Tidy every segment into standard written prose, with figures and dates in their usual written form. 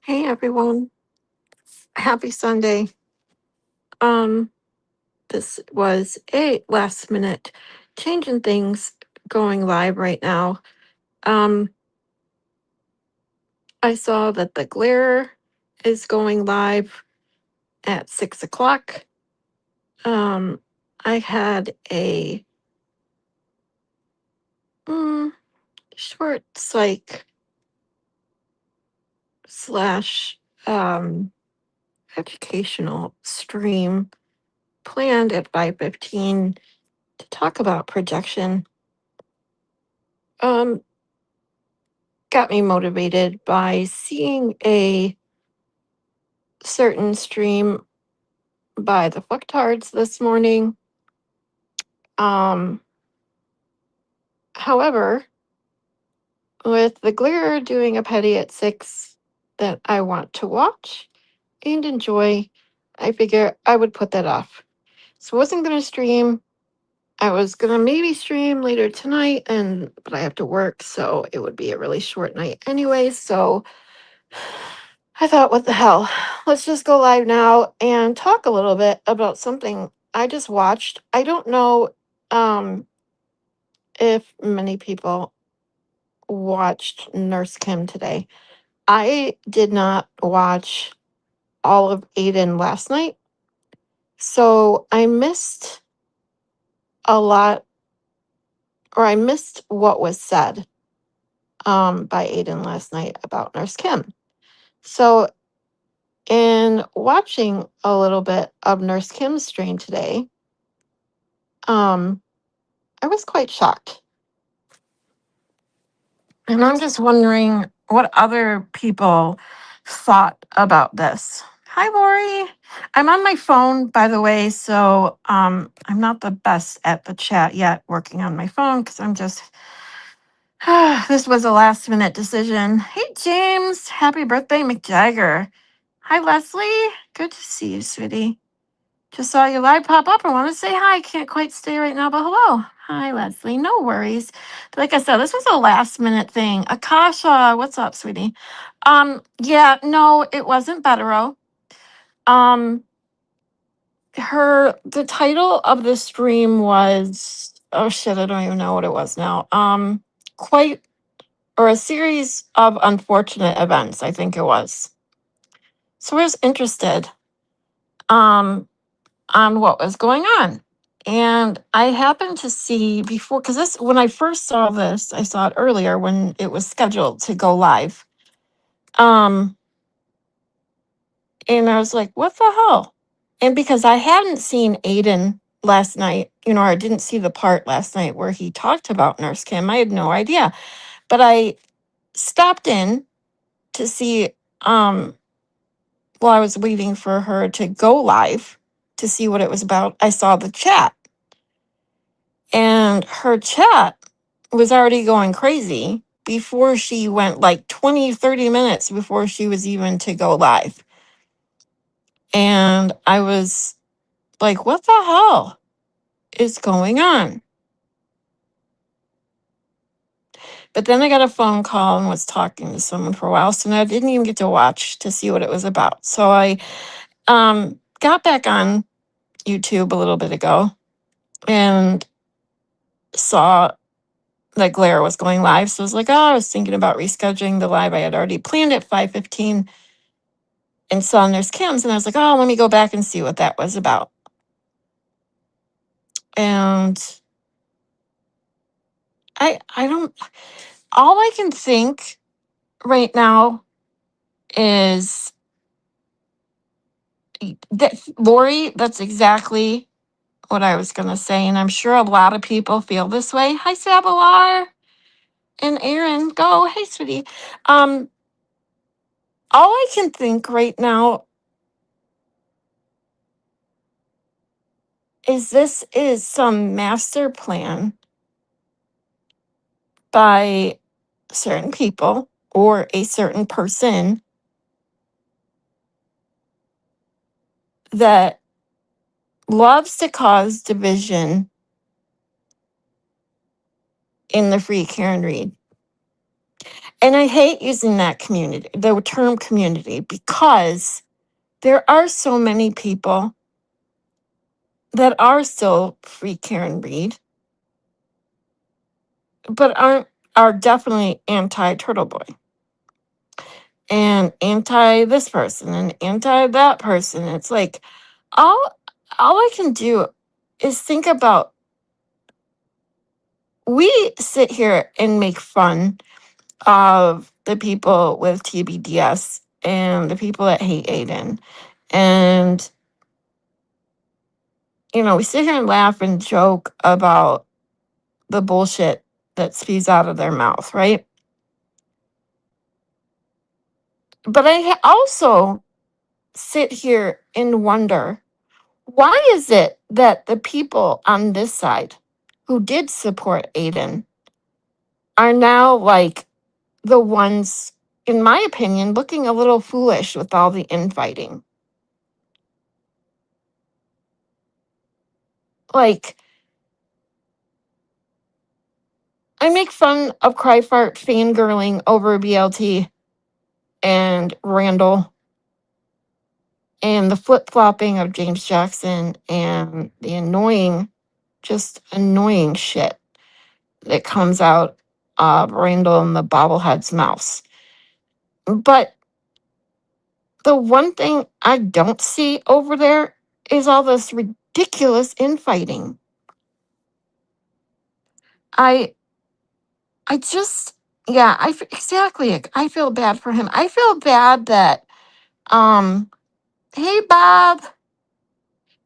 Hey everyone, happy Sunday. Um, this was a last minute change in things going live right now. Um, I saw that the glare is going live at 6 o'clock. Um, I had a mm, short psych slash educational stream planned at 5:15 to talk about projection. Um, got me motivated by seeing a certain stream by the fucktards this morning. Um, However, with the Glare doing a petty at 6 that I want to watch and enjoy, I figure I would put that off. So I wasn't gonna stream. I was gonna maybe stream later tonight, but I have to work, so it would be a really short night anyway. So I thought, what the hell? Let's just go live now and talk a little bit about something I just watched. I don't know um, if many people watched Nurse Kim today. I did not watch all of Aiden last night, so I missed a lot, or I missed what was said by Aiden last night about Nurse Kim. So, in watching a little bit of Nurse Kim's stream today, um, I was quite shocked. And I'm just wondering what other people thought about this. Hi, Lori. I'm on my phone, by the way, so I'm not the best at the chat yet, working on my phone because I'm just. This was a last minute decision. Hey, James. Happy birthday, McJagger. Hi, Leslie. Good to see you, sweetie. Just saw your live pop up. I want to say hi. Can't quite stay right now, but hello. Hi, Leslie. No worries. Like I said, this was a last minute thing. Akasha, what's up, sweetie? Yeah, no, it wasn't Betero. Um, the title of the stream was, oh shit, I don't even know what it was now. Quite or a series of unfortunate events, I think it was. So I was interested. On what was going on. And I happened to see before, because when I first saw this, I saw it earlier when it was scheduled to go live. Um, and I was like, what the hell? And because I hadn't seen Aiden last night, or I didn't see the part last night where he talked about Nurse Kim, I had no idea. But I stopped in to see, while I was waiting for her to go live to see what it was about. I saw the chat. And her chat was already going crazy before she went, like 20, 30 minutes before she was even to go live. And I was like, what the hell is going on? But then I got a phone call and was talking to someone for a while. So now I didn't even get to watch to see what it was about. So I got back on YouTube a little bit ago and saw that Glare was going live. So I was like, oh, I was thinking about rescheduling the live. I had already planned at 5:15 and saw Nurse Kim's, and I was like, oh, let me go back and see what that was about. And I don't, all I can think right now is that, Lori, that's exactly what I was going to say. And I'm sure a lot of people feel this way. Hi, Sabalar and Aaron. Go. Hey, sweetie. Um, all I can think right now is this is some master plan by certain people or a certain person that loves to cause division in the free Karen read. And I hate using that community, the term community, because there are so many people that are still free Karen Reed, but are definitely anti Turtle Boy and anti this person and anti that person. It's like all I can do is think about, we sit here and make fun of the people with TBDS and the people that hate Aiden. And, we sit here and laugh and joke about the bullshit that spews out of their mouth, right? But I also sit here and wonder, why is it that the people on this side who did support Aiden are now like the ones, in my opinion, looking a little foolish with all the infighting? Like, I make fun of Cryfart fangirling over BLT and Randall and the flip flopping of James Jackson and the just annoying shit that comes out of Randall and the bobblehead's mouths. But the one thing I don't see over there is all this ridiculous infighting. I I just, yeah, exactly. I feel bad for him. I feel bad that, um, hey, Bob,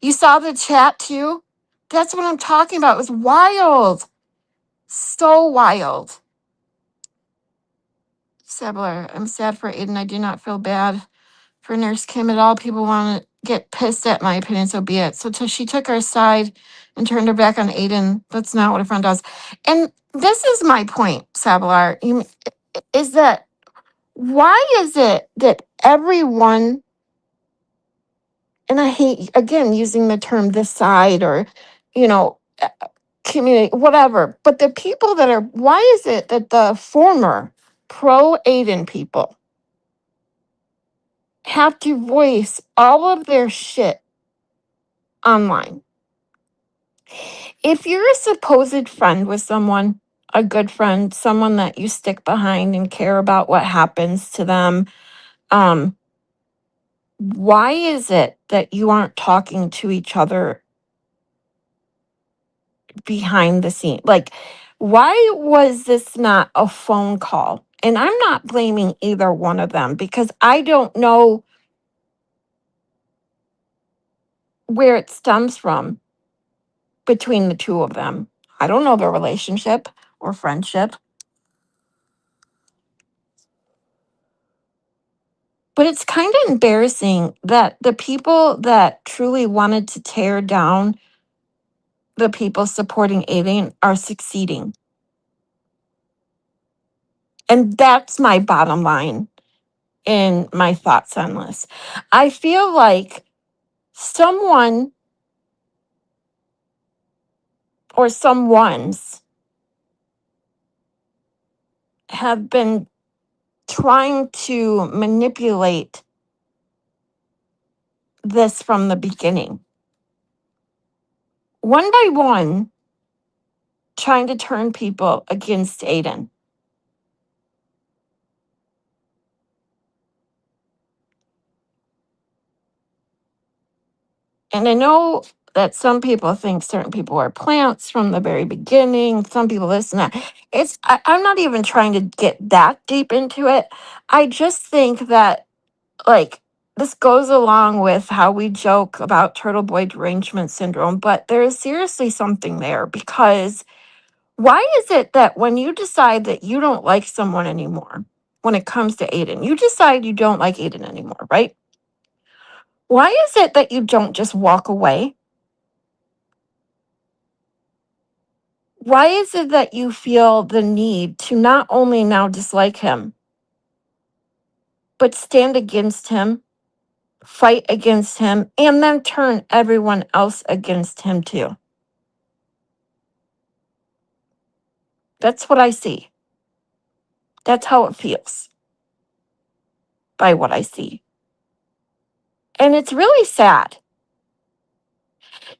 you saw the chat too? That's what I'm talking about. It was wild. So wild. Sabler, I'm sad for Aiden. I do not feel bad for Nurse Kim at all. People want to get pissed at my opinion, so be it. So she took our side and turned her back on Aiden. That's not what a friend does. And this is my point, Sablar, is that, why is it that everyone, and I hate again using the term this side or, community, whatever, but the people that are, why is it that the former pro Aiden people have to voice all of their shit online? If you're a supposed friend with someone, a good friend, someone that you stick behind and care about what happens to them, um, why is it that you aren't talking to each other behind the scene? Like, why was this not a phone call? And I'm not blaming either one of them because I don't know where it stems from between the two of them. I don't know their relationship or friendship. But it's kind of embarrassing that the people that truly wanted to tear down the people supporting Aiden are succeeding. And that's my bottom line in my thoughts on this. I feel like someone or someones have been trying to manipulate this from the beginning. One by one, trying to turn people against Aiden. And I know that some people think certain people are plants from the very beginning, some people this and that. I'm not even trying to get that deep into it. I just think that, like, this goes along with how we joke about turtle boy derangement syndrome, but there is seriously something there, because why is it that when you decide that you don't like someone anymore, when it comes to Aiden, you decide you don't like Aiden anymore, right? Why is it that you don't just walk away? Why is it that you feel the need to not only now dislike him, but stand against him, fight against him, and then turn everyone else against him too? That's what I see. That's how it feels by what I see. And it's really sad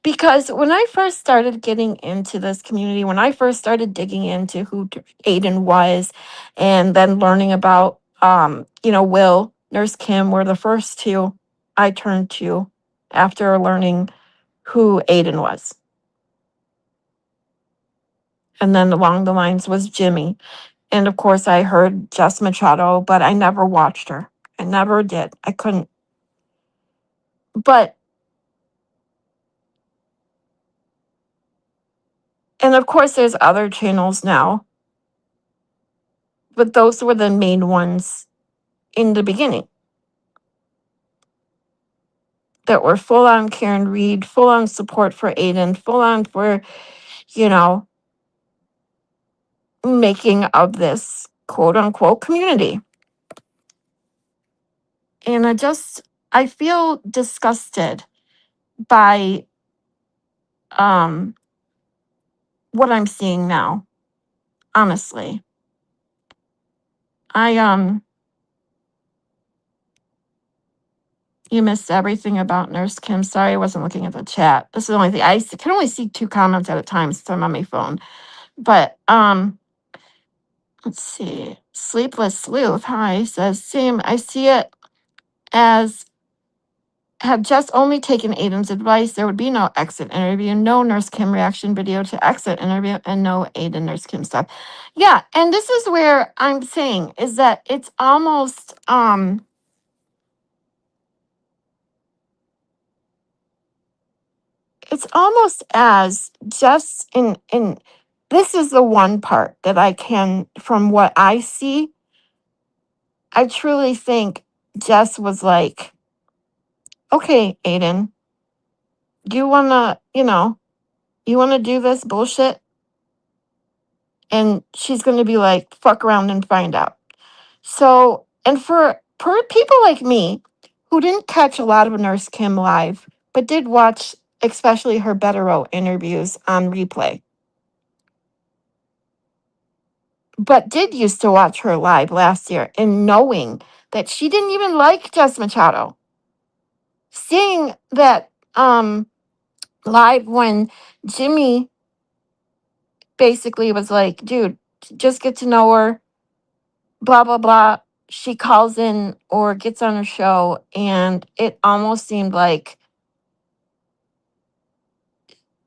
because when I first started getting into this community, when I first started digging into who Aiden was, and then learning about, Will, Nurse Kim were the first two I turned to after learning who Aiden was. And then along the lines was Jimmy. And of course, I heard Jess Machado, but I never watched her. I never did. I couldn't. But, and of course, there's other channels now, but those were the main ones in the beginning that were full on Karen Reed, full on support for Aiden, full on for, you know, making of this quote unquote community. And I feel disgusted by what I'm seeing now, honestly. I You missed everything about Nurse Kim. Sorry, I wasn't looking at the chat. This is the only thing. Can only see 2 comments at a time since I'm on my phone. But let's see. Sleepless Sleuth, hi, says, same. I see it as had just only taken Aiden's advice, there would be no exit interview, no Nurse Kim reaction video to exit interview, and no Aiden Nurse Kim stuff. Yeah, and this is where I'm saying is that it's almost as just in this is the one part that I can, from what I see, I truly think Jess was like, okay, Aiden, you wanna, you wanna do this bullshit? And she's gonna be like, fuck around and find out. So, and for people like me who didn't catch a lot of Nurse Kim live, but did watch especially her Betero interviews on replay, but did used to watch her live last year, and knowing that she didn't even like Jess Machado, seeing that live when Jimmy basically was like, dude, just get to know her, blah blah blah. She calls in or gets on her show, and it almost seemed like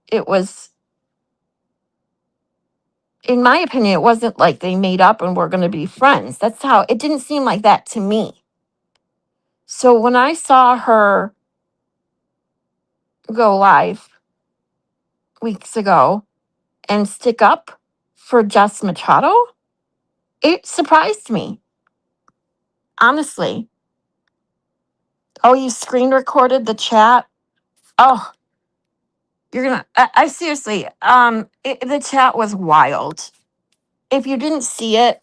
it was, in my opinion, it wasn't like they made up and were going to be friends. That's how it didn't seem like that to me. So when I saw her go live weeks ago and stick up for Jess Machado, it surprised me, honestly. Oh, you screen recorded the chat? Oh, you're gonna, I seriously, the chat was wild. If you didn't see it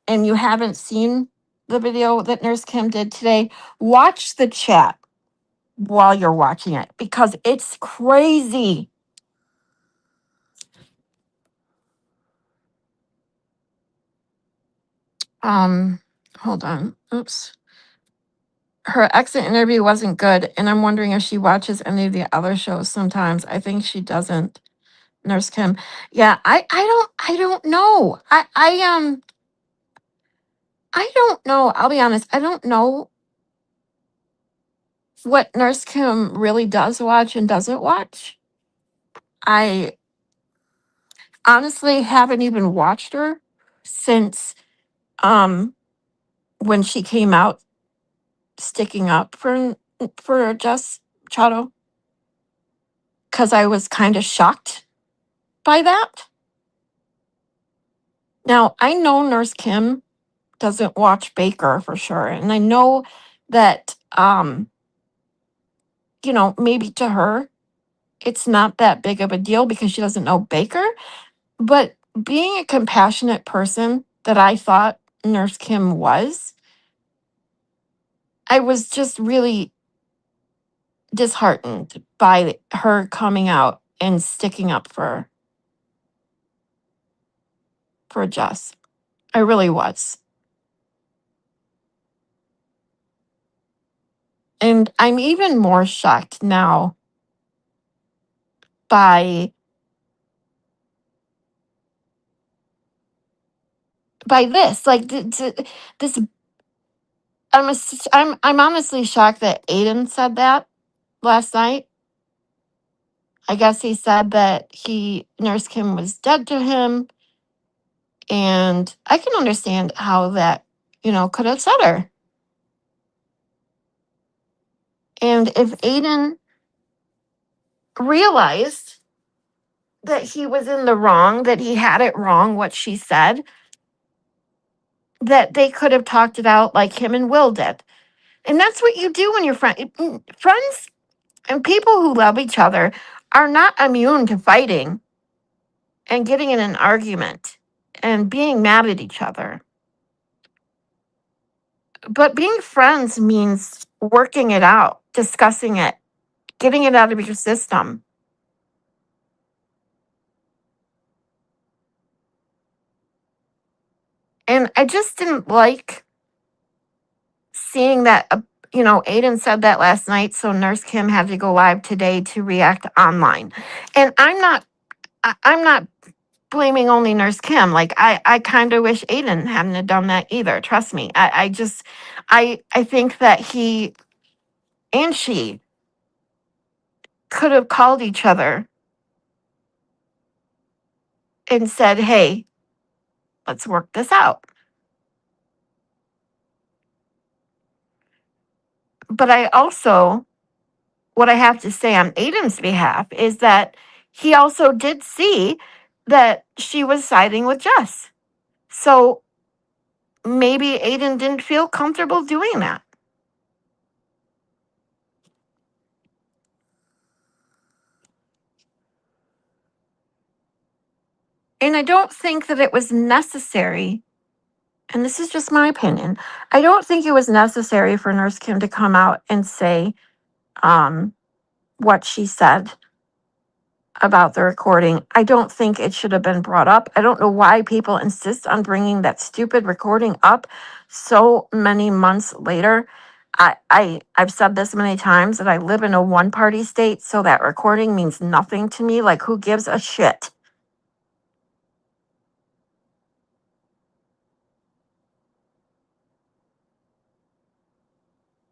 and you haven't seen the video that Nurse Kim did today, watch the chat while you're watching it because it's crazy. Hold on. Oops. Her exit interview wasn't good, and I'm wondering if she watches any of the other shows sometimes. I think she doesn't. Nurse Kim. Yeah, I don't know. I don't know. I'll be honest. I don't know what Nurse Kim really does watch and doesn't watch. I honestly haven't even watched her since um when she came out sticking up for Jess Chato, because I was kind of shocked by that. Now, I know Nurse Kim doesn't watch Baker for sure, and I know that maybe to her it's not that big of a deal because she doesn't know Baker, but being a compassionate person that I thought Nurse Kim was, I was just really disheartened by her coming out and sticking up for Jess. I really was. And I'm even more shocked now by this. Like this I'm honestly shocked that Aiden said that last night. I guess he said that Nurse Kim was dead to him, and I can understand how that, could upset her. And if Aiden realized that he was in the wrong, that he had it wrong, what she said, that they could have talked it out like him and Will did. And that's what you do when you're friends and people who love each other are not immune to fighting and getting in an argument and being mad at each other. But being friends means working it out, discussing it, getting it out of your system. And I just didn't like seeing that, Aiden said that last night. So Nurse Kim had to go live today to react online. And I'm not blaming only Nurse Kim. Like I kind of wish Aiden hadn't have done that either. Trust me. I think that he and she could have called each other and said, "Hey, let's work this out." But what I have to say on Aiden's behalf is that he also did see that she was siding with Jess. So maybe Aiden didn't feel comfortable doing that. And I don't think that it was necessary, and this is just my opinion, I don't think it was necessary for Nurse Kim to come out and say what she said about the recording. I don't think it should have been brought up. I don't know why people insist on bringing that stupid recording up so many months later. I've said this many times that I live in a one-party state, so that recording means nothing to me. Like, who gives a shit?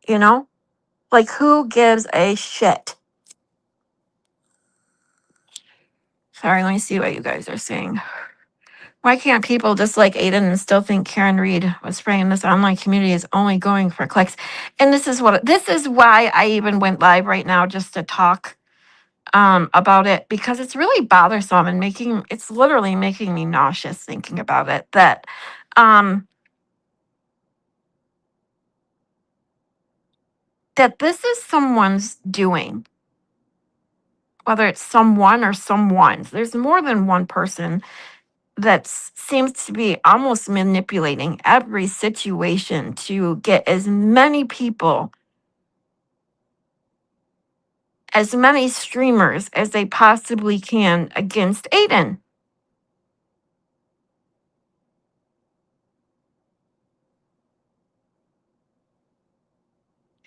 You know? Like, who gives a shit? Sorry, let me see what you guys are saying. Why can't people just like Aiden and still think Karen Reed was spraying this online community is only going for clicks? And this is why I even went live right now just to talk about it, because it's really bothersome and it's literally making me nauseous thinking about it, that this is someone's doing, whether it's someone or someone's. There's more than one person that seems to be almost manipulating every situation to get as many people, as many streamers as they possibly can against Aiden.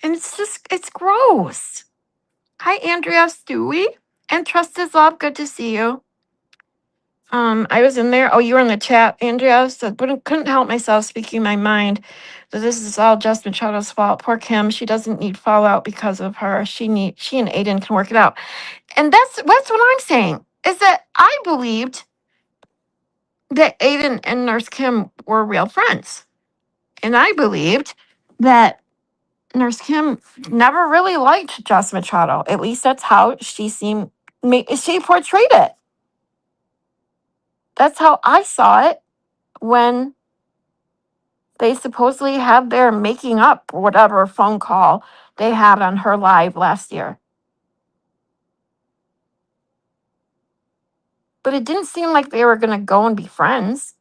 And it's gross. Hi, Andrea Stewie. And Trust is Love. Good to see you. I was in there. Oh, you were in the chat, Andrea. Said, but I couldn't help myself speaking my mind that this is all Jess Machado's fault. Poor Kim. She doesn't need fallout because of her. She and Aiden can work it out. And that's what I'm saying, is that I believed that Aiden and Nurse Kim were real friends. And I believed that Nurse Kim never really liked Jess Machado. At least that's how she portrayed it. That's how I saw it when they supposedly had their making up whatever phone call they had on her live last year. But it didn't seem like they were going to go and be friends.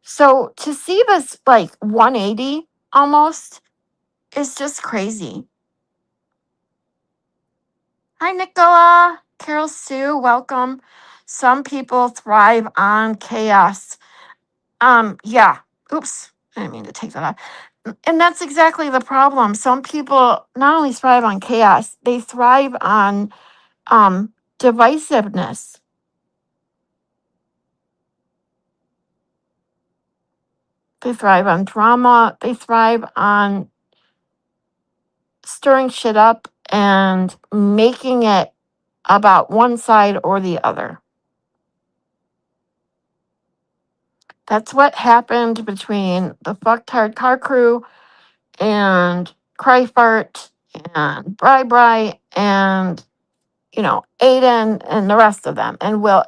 So to see this like 180 almost is just crazy. Hi, Nicola. Carol Sue, welcome. Some people thrive on chaos. Yeah. Oops. I didn't mean to take that off. And that's exactly the problem. Some people not only thrive on chaos, they thrive on divisiveness. They thrive on drama. They thrive on stirring shit up and making it about one side or the other. That's what happened between the fucktard car crew and Cryfart and Bri and Aiden and the rest of them. And Will,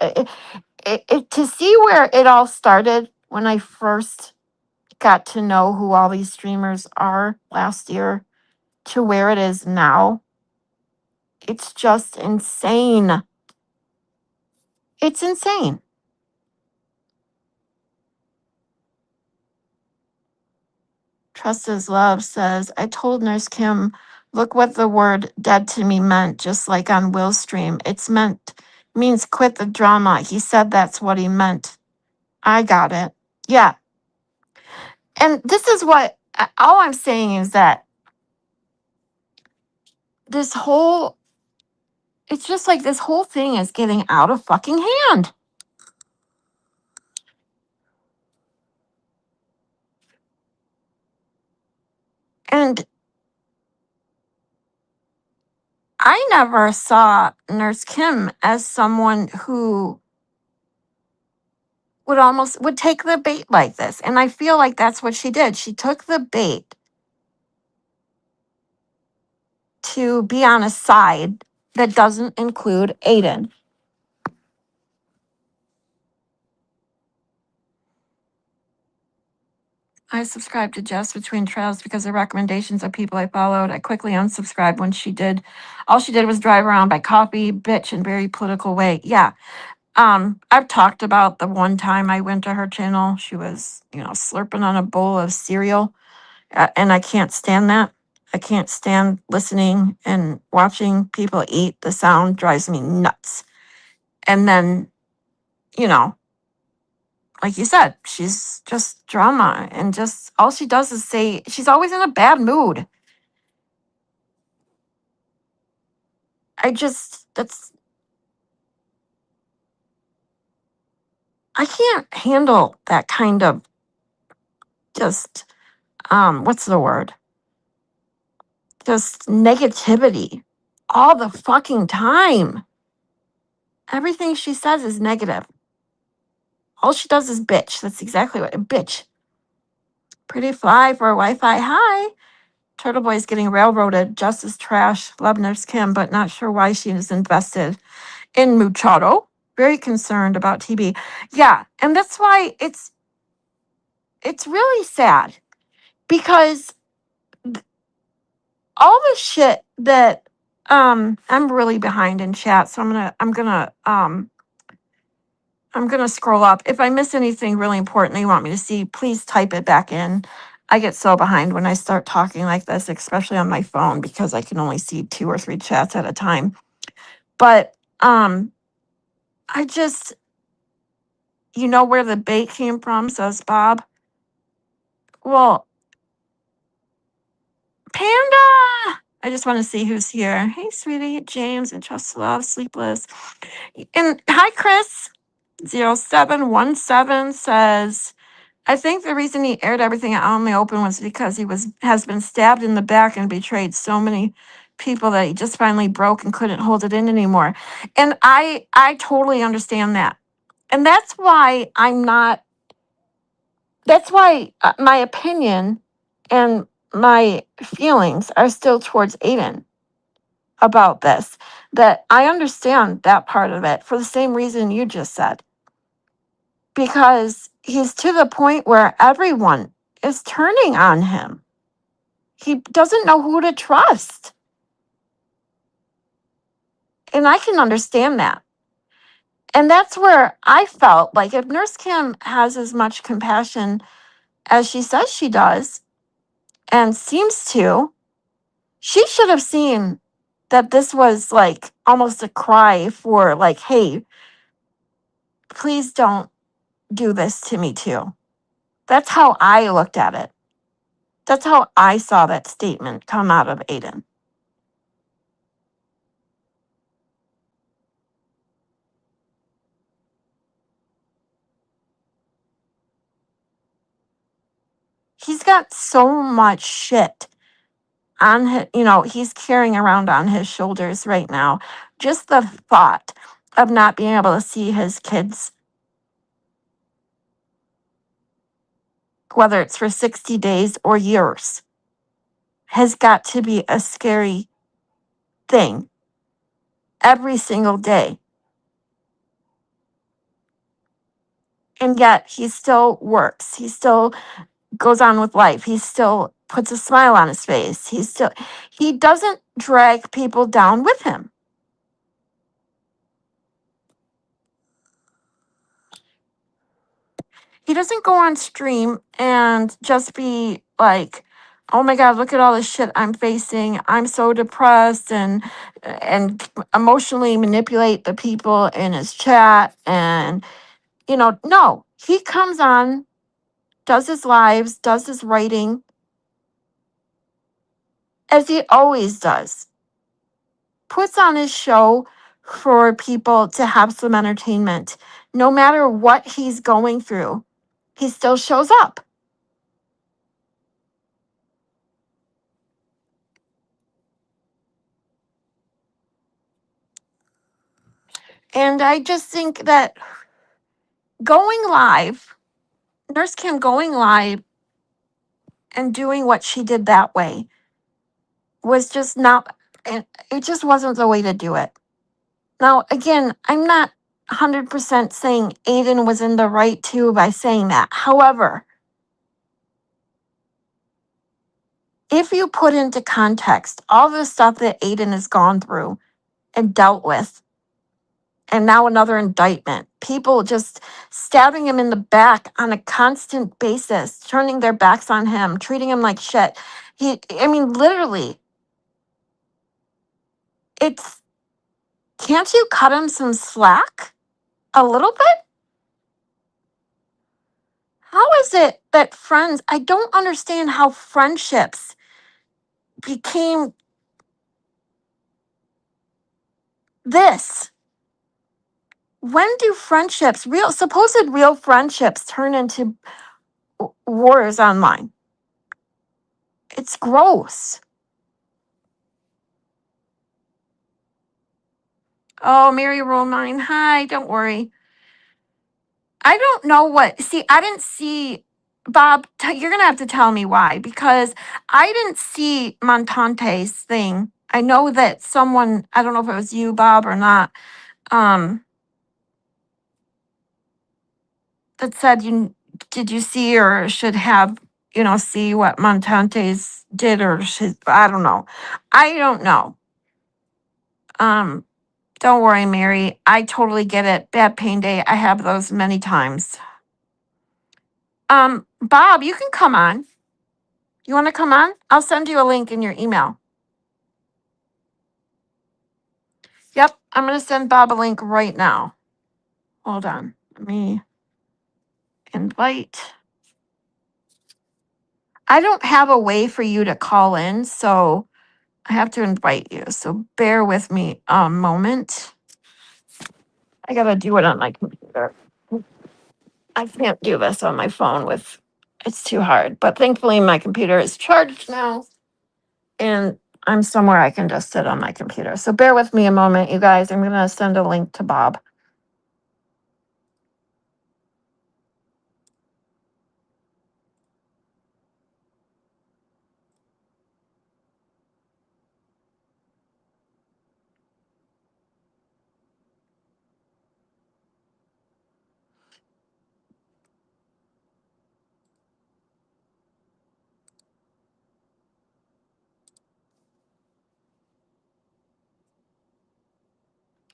to see where it all started when I first got to know who all these streamers are last year to where it is now, it's just insane. It's insane. Trust is Love says, I told Nurse Kim, look what the word dead to me meant, just like on Will's stream. Means quit the drama. He said that's what he meant. I got it. Yeah. And this is what, all I'm saying is that this whole, it's just like this whole thing is getting out of fucking hand. And I never saw Nurse Kim as someone who would take the bait like this. And I feel like that's what she did. She took the bait to be on a side that doesn't include Aiden. I subscribed to Jess Between Trails because of recommendations of people I followed. I quickly unsubscribed when she did. All she did was drive around by coffee, bitch, in very political way. Yeah. I've talked about the one time I went to her channel. She was, slurping on a bowl of cereal. And I can't stand that. I can't stand listening and watching people eat. The sound drives me nuts. And then, you know, like you said, she's just drama and just all she does is say she's always in a bad mood. I can't handle that kind of just, what's the word? Just negativity all the fucking time. Everything she says is negative. All she does is bitch. That's exactly what, bitch. Pretty fly for Wi-Fi. Hi. Turtle Boy's getting railroaded. Just as trash. Love Nurse Kim, but not sure why she is invested in Muchacho. Very concerned about TB. Yeah, and that's why it's really sad because all the shit that I'm really behind in chat, so I'm gonna scroll up. If I miss anything really important that you want me to see, please type it back in. I get so behind when I start talking like this, especially on my phone, because I can only see 2 or 3 chats at a time. But I just, where the bait came from, says Bob. Well, Panda! I just want to see who's here. Hey, sweetie, James and Trust Love, Sleepless. And hi, Chris. 0717 says, I think the reason he aired everything out in the open was because has been stabbed in the back and betrayed so many people that he just finally broke and couldn't hold it in anymore. And I totally understand that. And that's why my opinion and my feelings are still towards Aiden about this. That I understand that part of it for the same reason you just said. Because he's to the point where everyone is turning on him. He doesn't know who to trust. And I can understand that. And that's where I felt like if Nurse Kim has as much compassion as she says she does and seems to, she should have seen that this was like almost a cry for like, hey, please don't do this to me too. That's how I looked at it. That's how I saw that statement come out of Aiden. He's got so much shit on his, he's carrying around on his shoulders right now. Just the thought of not being able to see his kids, whether it's for 60 days or years, has got to be a scary thing every single day. And yet he still works. He still goes on with life. He still puts a smile on his face. He doesn't drag people down with him. He doesn't go on stream and just be like, oh my God, look at all this shit I'm facing. I'm so depressed, and emotionally manipulate the people in his chat. And, no, he comes on, does his lives, does his writing, as he always does. Puts on his show for people to have some entertainment. No matter what he's going through, he still shows up. And I just think that going live, Nurse Kim going live and doing what she did that way was just not, it just wasn't the way to do it. Now, again, I'm not 100% saying Aiden was in the right too by saying that. However, if you put into context all the stuff that Aiden has gone through and dealt with, and now another indictment, people just stabbing him in the back on a constant basis, turning their backs on him, treating him like shit. Literally, it's, can't you cut him some slack a little bit? How is it that friends, I don't understand how friendships became this. When do friendships, supposed real friendships, turn into wars online? It's gross. Oh, Mary Romine, hi, don't worry. I don't know I didn't see, Bob, you're going to have to tell me why, because I didn't see Montante's thing. I know that someone, I don't know if it was you, Bob, or not, that said did you see or should have, see what Montante's did or should, I don't know. I don't know. Don't worry, Mary. I totally get it. Bad pain day. I have those many times. Bob, you can come on. You want to come on? I'll send you a link in your email. Yep, I'm going to send Bob a link right now. Hold on. Let me invite. I don't have a way for you to call in, so I have to invite you. So bear with me a moment. I got to do it on my computer. I can't do this on my phone it's too hard. But thankfully my computer is charged now, and I'm somewhere I can just sit on my computer. So bear with me a moment, you guys. I'm going to send a link to Bob.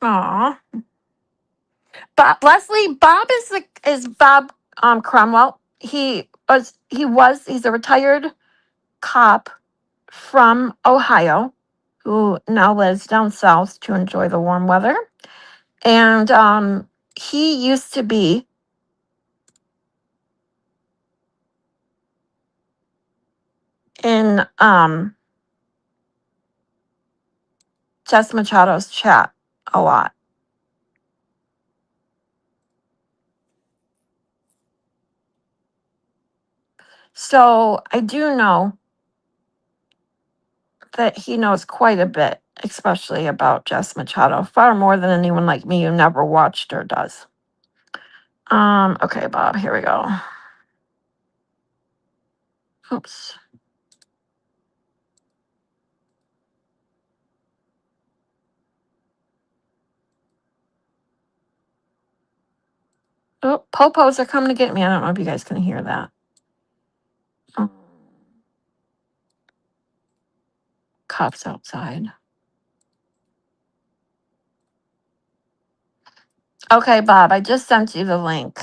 Aw. Bob, Leslie, Bob is Bob Cromwell. He's a retired cop from Ohio who now lives down south to enjoy the warm weather. And he used to be in Jess Machado's chat a lot. So I do know that he knows quite a bit, especially about Jess Machado, far more than anyone like me who never watched her does. Okay, Bob, here we go. Oops. Oh, popos are coming to get me. I don't know if you guys can hear that. Cops outside. Okay, Bob, I just sent you the link.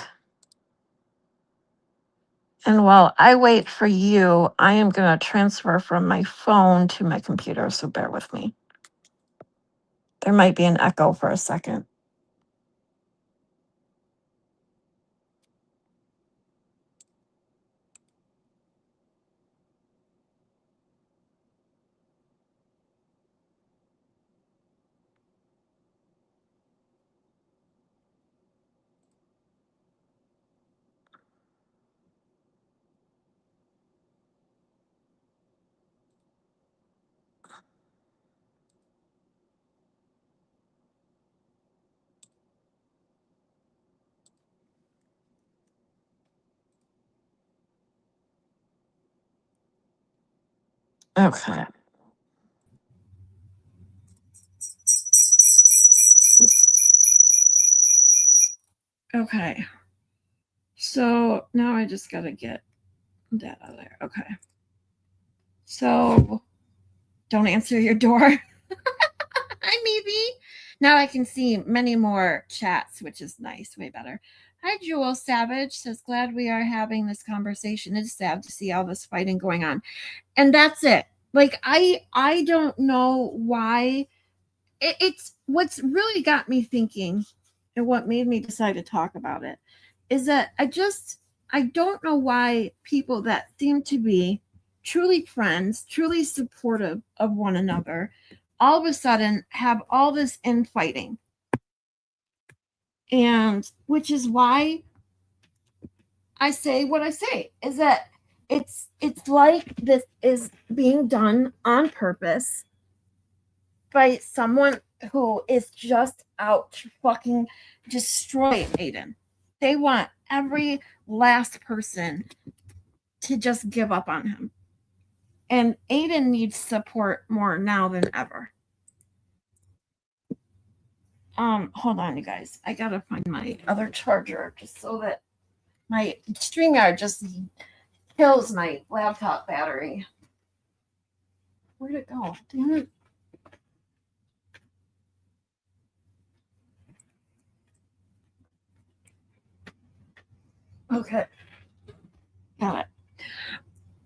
And while I wait for you, I am going to transfer from my phone to my computer, so bear with me. There might be an echo for a second. Okay. Okay. So now I just got to get that out of there. Okay. So don't answer your door. Hi, maybe. Now I can see many more chats, which is nice. Way better. Hi, Jewel Savage says, glad we are having this conversation. It's sad to see all this fighting going on. And that's it. Like, I don't know why. It's what's really got me thinking and what made me decide to talk about it is that I don't know why people that seem to be truly friends, truly supportive of one another, all of a sudden have all this infighting. And which is why I say what I say is that it's like this is being done on purpose by someone who is just out to fucking destroy Aiden. They want every last person to just give up on him. And Aiden needs support more now than ever. Hold on, you guys. I gotta find my other charger just so that my StreamYard just kills my laptop battery. Where'd it go? Damn it. Okay. Got it.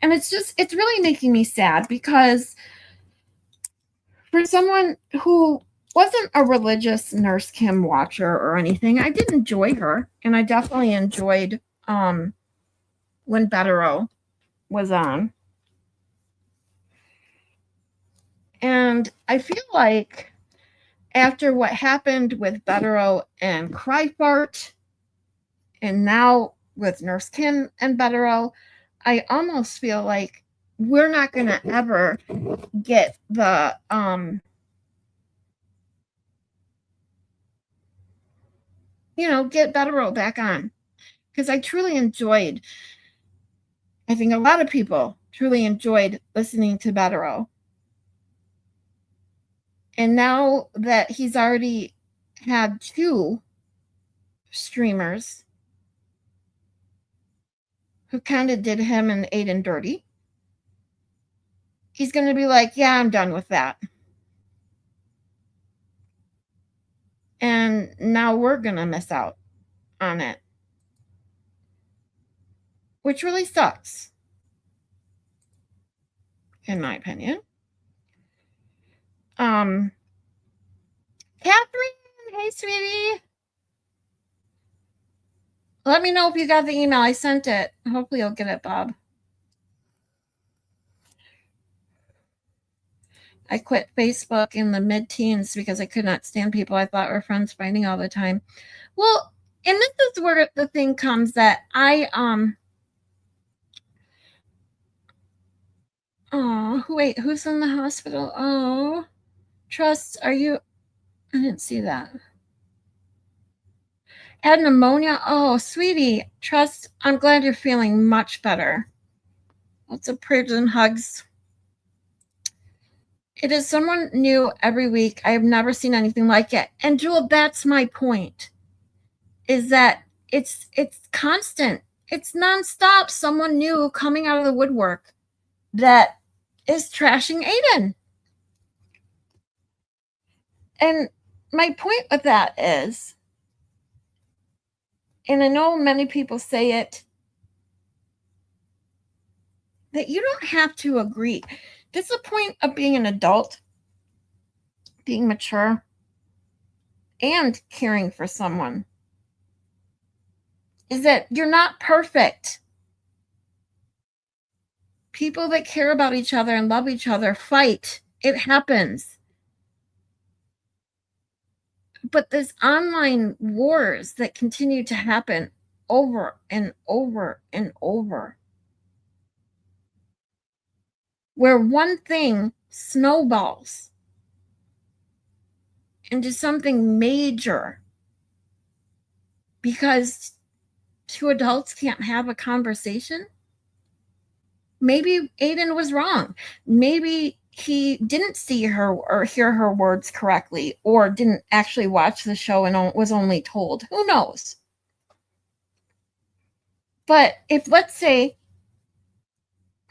And it's really making me sad because for someone who wasn't a religious Nurse Kim watcher or anything, I did enjoy her. And I definitely enjoyed when Bettero was on. And I feel like after what happened with Bettero and Cryfart, and now with Nurse Kim and Bettero, I almost feel like we're not going to ever get the get Bettero back on, because I think a lot of people truly enjoyed listening to Bettero. And now that he's already had 2 streamers who kind of did him and Aiden dirty, he's going to be like, yeah, I'm done with that. And now we're going to miss out on it, which really sucks, in my opinion. Catherine, hey, sweetie. Let me know if you got the email. I sent it. Hopefully you'll get it, Bob. I quit Facebook in the mid-teens because I could not stand people I thought were friends fighting all the time. Well, and this is where the thing comes that wait, who's in the hospital? Oh, Trust, are you? I didn't see that. Had pneumonia? Oh, sweetie. Trust, I'm glad you're feeling much better. Lots of prayers and hugs. It is someone new every week. I have never seen anything like it. And Jewel, that's my point. Is that it's constant. It's nonstop. Someone new coming out of the woodwork that is trashing Aiden. And my point with that is, and I know many people say it, that you don't have to agree. This is the point of being an adult, being mature, and caring for someone, is that you're not perfect. People that care about each other and love each other fight. It happens. But there's online wars that continue to happen over and over and over, where one thing snowballs into something major because two adults can't have a conversation. Maybe Aiden was wrong. Maybe he didn't see her or hear her words correctly, or didn't actually watch the show and was only told. Who knows? But if, let's say,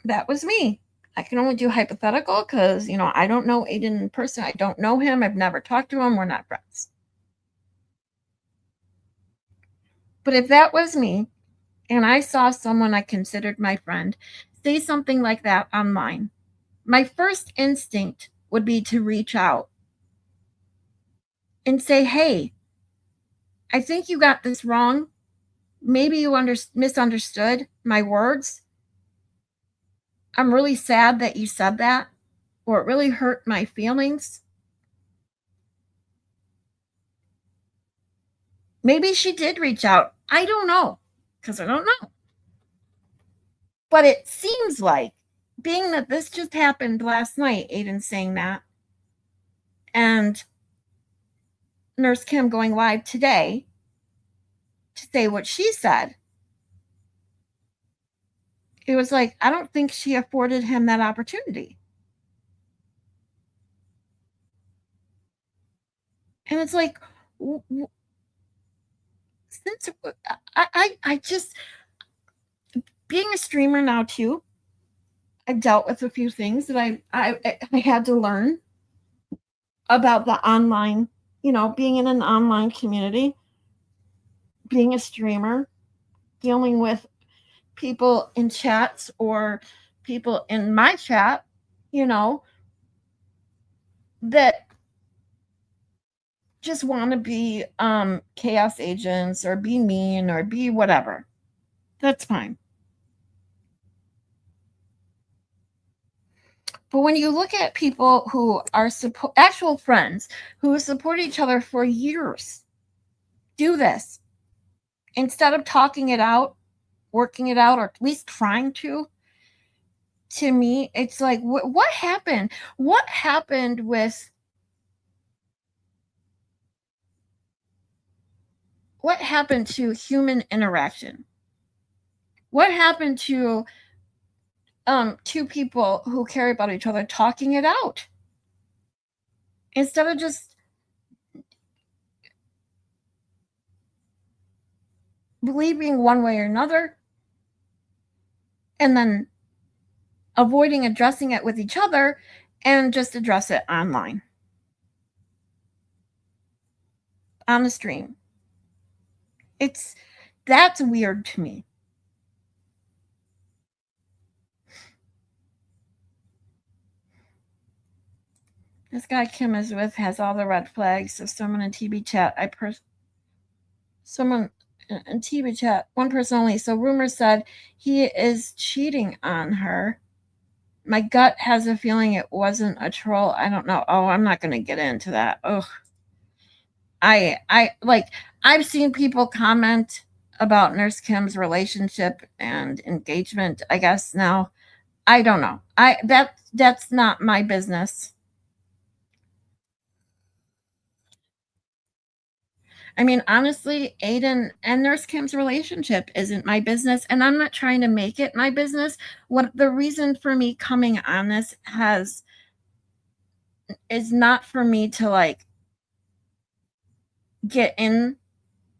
that was me, I can only do hypothetical because, I don't know Aiden in person. I don't know him. I've never talked to him. We're not friends. But if that was me and I saw someone I considered my friend say something like that online, my first instinct would be to reach out and say, hey, I think you got this wrong. Maybe you misunderstood my words. I'm really sad that you said that, or it really hurt my feelings. Maybe she did reach out. I don't know, because I don't know. But it seems like, being that this just happened last night, Aiden saying that, and Nurse Kim going live today to say what she said, it was like, I don't think she afforded him that opportunity. And it's like, since I just, being a streamer now too, I've dealt with a few things that I had to learn about the online, being in an online community, being a streamer, dealing with people in chats or people in my chat, that just want to be chaos agents or be mean or be whatever. That's fine. But when you look at people who are actual friends who support each other for years, do this instead of talking it out, working it out, or at least trying to me, it's like, what happened? What happened with what happened to human interaction? What happened to two people who care about each other talking it out instead of just believing one way or another and then avoiding addressing it with each other and just address it online on the stream? That's weird to me. This guy Kim is with has all the red flags. So someone in TB chat, someone in TV chat, one person only. So rumors said he is cheating on her. My gut has a feeling it wasn't a troll. I don't know. Oh, I'm not going to get into that. Ugh. I like I've seen people comment about Nurse Kim's relationship and engagement, I guess now. I don't know. That's not my business. I mean, honestly, Aiden and Nurse Kim's relationship isn't my business, and I'm not trying to make it my business. What the reason for me coming on this has is not for me to like get in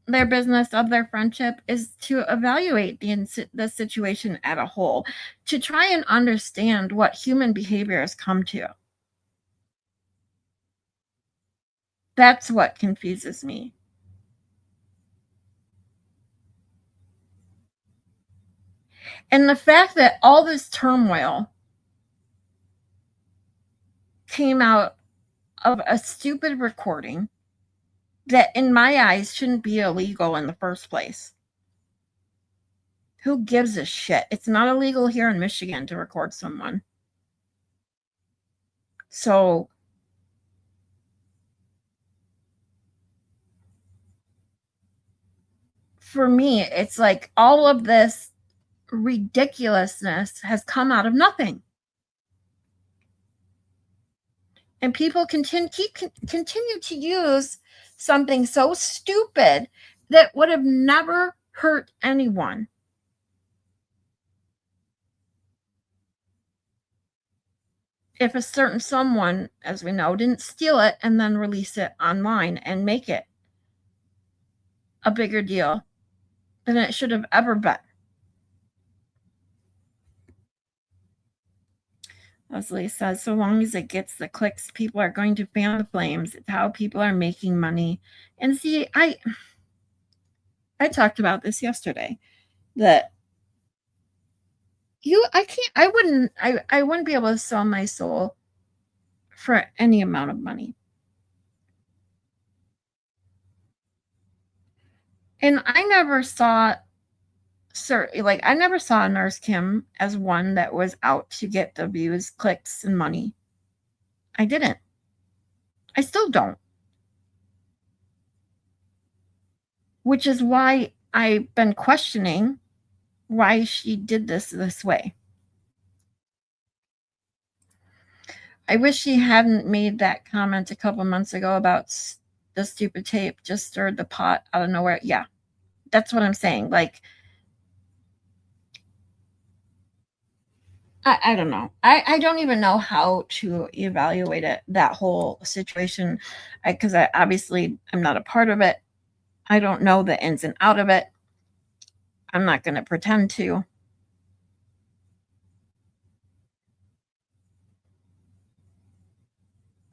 their business of their friendship, is to evaluate the situation at a whole, to try and understand what human behavior has come to. That's what confuses me. And the fact that all this turmoil came out of a stupid recording that, in my eyes, shouldn't be illegal in the first place. Who gives a shit? It's not illegal here in Michigan to record someone. So for me, it's like all of this ridiculousness has come out of nothing. And people continue to use something so stupid that would have never hurt anyone. If a certain someone, as we know, didn't steal it and then release it online and make it a bigger deal than it should have ever been. Leslie says, so long as it gets the clicks, people are going to fan the flames. It's how people are making money. And see, I talked about this yesterday, that I wouldn't be able to sell my soul for any amount of money. And I never saw Nurse Kim as one that was out to get the views, clicks, and money. I didn't. I still don't. Which is why I've been questioning why she did this way. I wish she hadn't made that comment a couple months ago about the stupid tape just stirred the pot out of nowhere. Yeah, that's what I'm saying. Like, I don't know. I don't even know how to evaluate it, that whole situation, because I obviously I'm not a part of it. I don't know the ins and out of it. I'm not going to pretend to.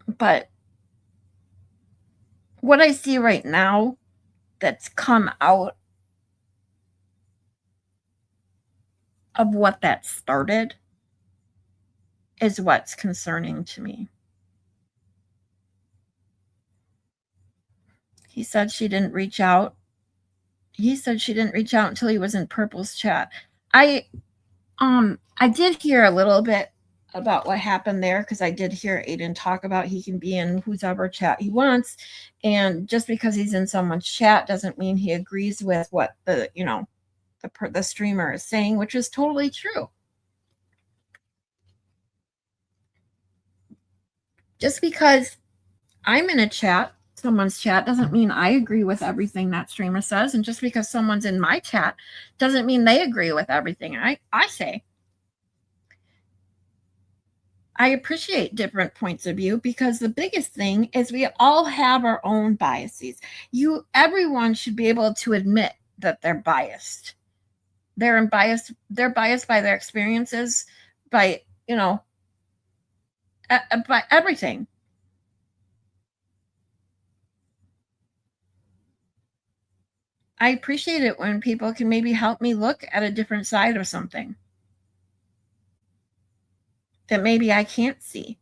But what I see right now that's come out of what that started is what's concerning to me. He said she didn't reach out. He said she didn't reach out until he was in Purple's chat. I did hear a little bit about what happened there, because I did hear Aiden talk about he can be in whoever chat he wants, and just because he's in someone's chat doesn't mean he agrees with what the streamer is saying, which is totally true. Just because I'm in someone's chat, doesn't mean I agree with everything that streamer says, and just because someone's in my chat doesn't mean they agree with everything I say. I appreciate different points of view, because the biggest thing is we all have our own biases. Everyone should be able to admit that they're biased. They're biased by their experiences, by by everything. I appreciate it when people can maybe help me look at a different side of something that maybe I can't see.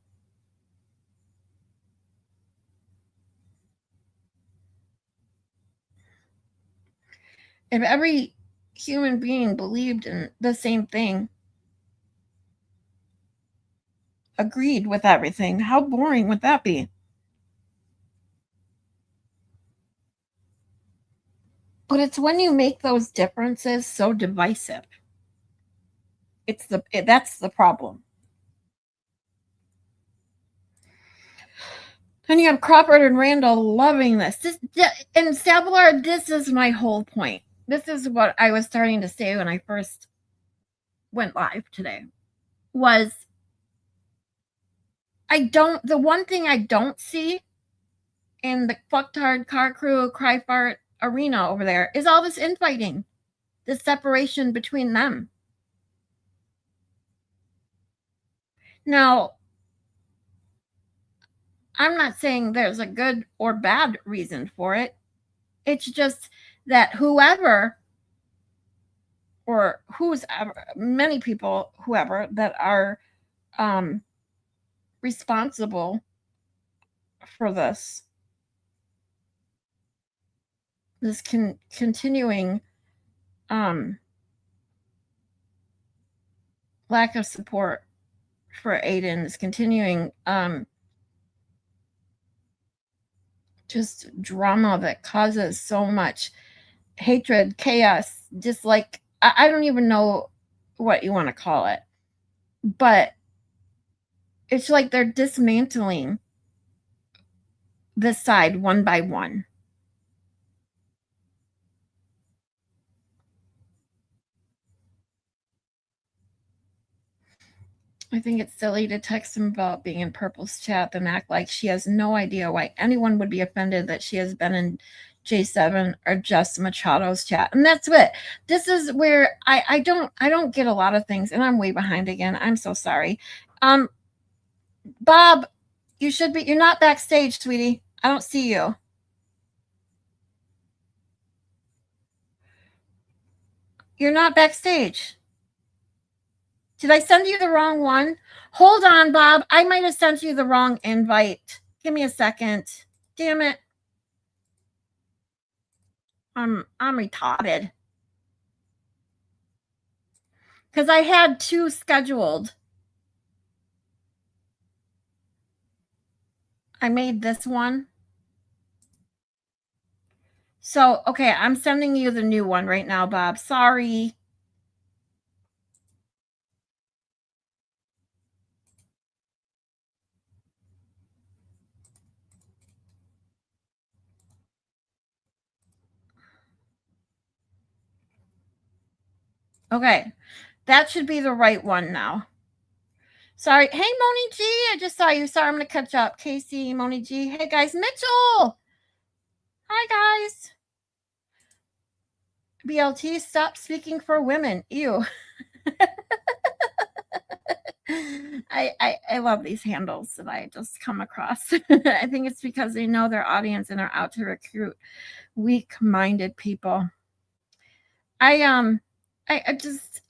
If every human being believed in the same thing, agreed with everything, how boring would that be? But it's when you make those differences so divisive. That's the problem. And you have Crawford and Randall loving this. And Sabalar, this is my whole point. This is what I was starting to say when I first went live today. Was the one thing I don't see in the fucktard car crew cry fart arena over there is all this infighting, this separation between them. Now, I'm not saying there's a good or bad reason for it. It's just that whoever, or many people, whoever that are responsible for this continuing lack of support for Aiden, this continuing just drama that causes so much hatred, chaos, dislike. I don't even know what you want to call it, but it's like they're dismantling this side one by one. I think it's silly to text him about being in Purple's chat and act like she has no idea why anyone would be offended that she has been in J7 or Just Machado's chat. And that's it. This is where I don't get a lot of things, and I'm way behind again. I'm so sorry. Bob, you're not backstage, sweetie. I don't see you. You're not backstage. Did I send you the wrong one? Hold on, Bob. I might have sent you the wrong invite. Give me a second. Damn it. I'm retarded. Because I had 2 scheduled. I made this one. So, okay, I'm sending you the new one right now, Bob. Sorry. Okay, that should be the right one now. Sorry. Hey, Moni G, I just saw you. Sorry, I'm going to catch up. Casey, Moni G. Hey, guys. Mitchell. Hi, guys. BLT, stop speaking for women. Ew. I love these handles that I just come across. I think it's because they know their audience and are out to recruit weak-minded people. I just,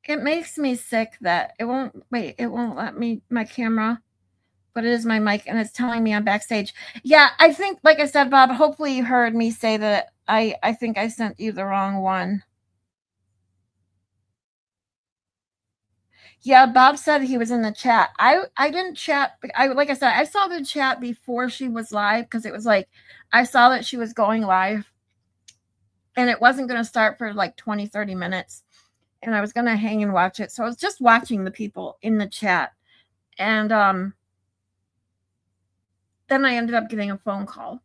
it makes me sick that it won't let me, my camera, but it is my mic, and it's telling me I'm backstage. Yeah, I think, like I said, Bob, hopefully you heard me say that I think I sent you the wrong one. Yeah, Bob said he was in the chat. I didn't chat. Like I said, I saw the chat before she was live, because it was like I saw that she was going live, and it wasn't going to start for like 20-30 minutes, and I was going to hang and watch it. So I was just watching the people in the chat, and then I ended up getting a phone call.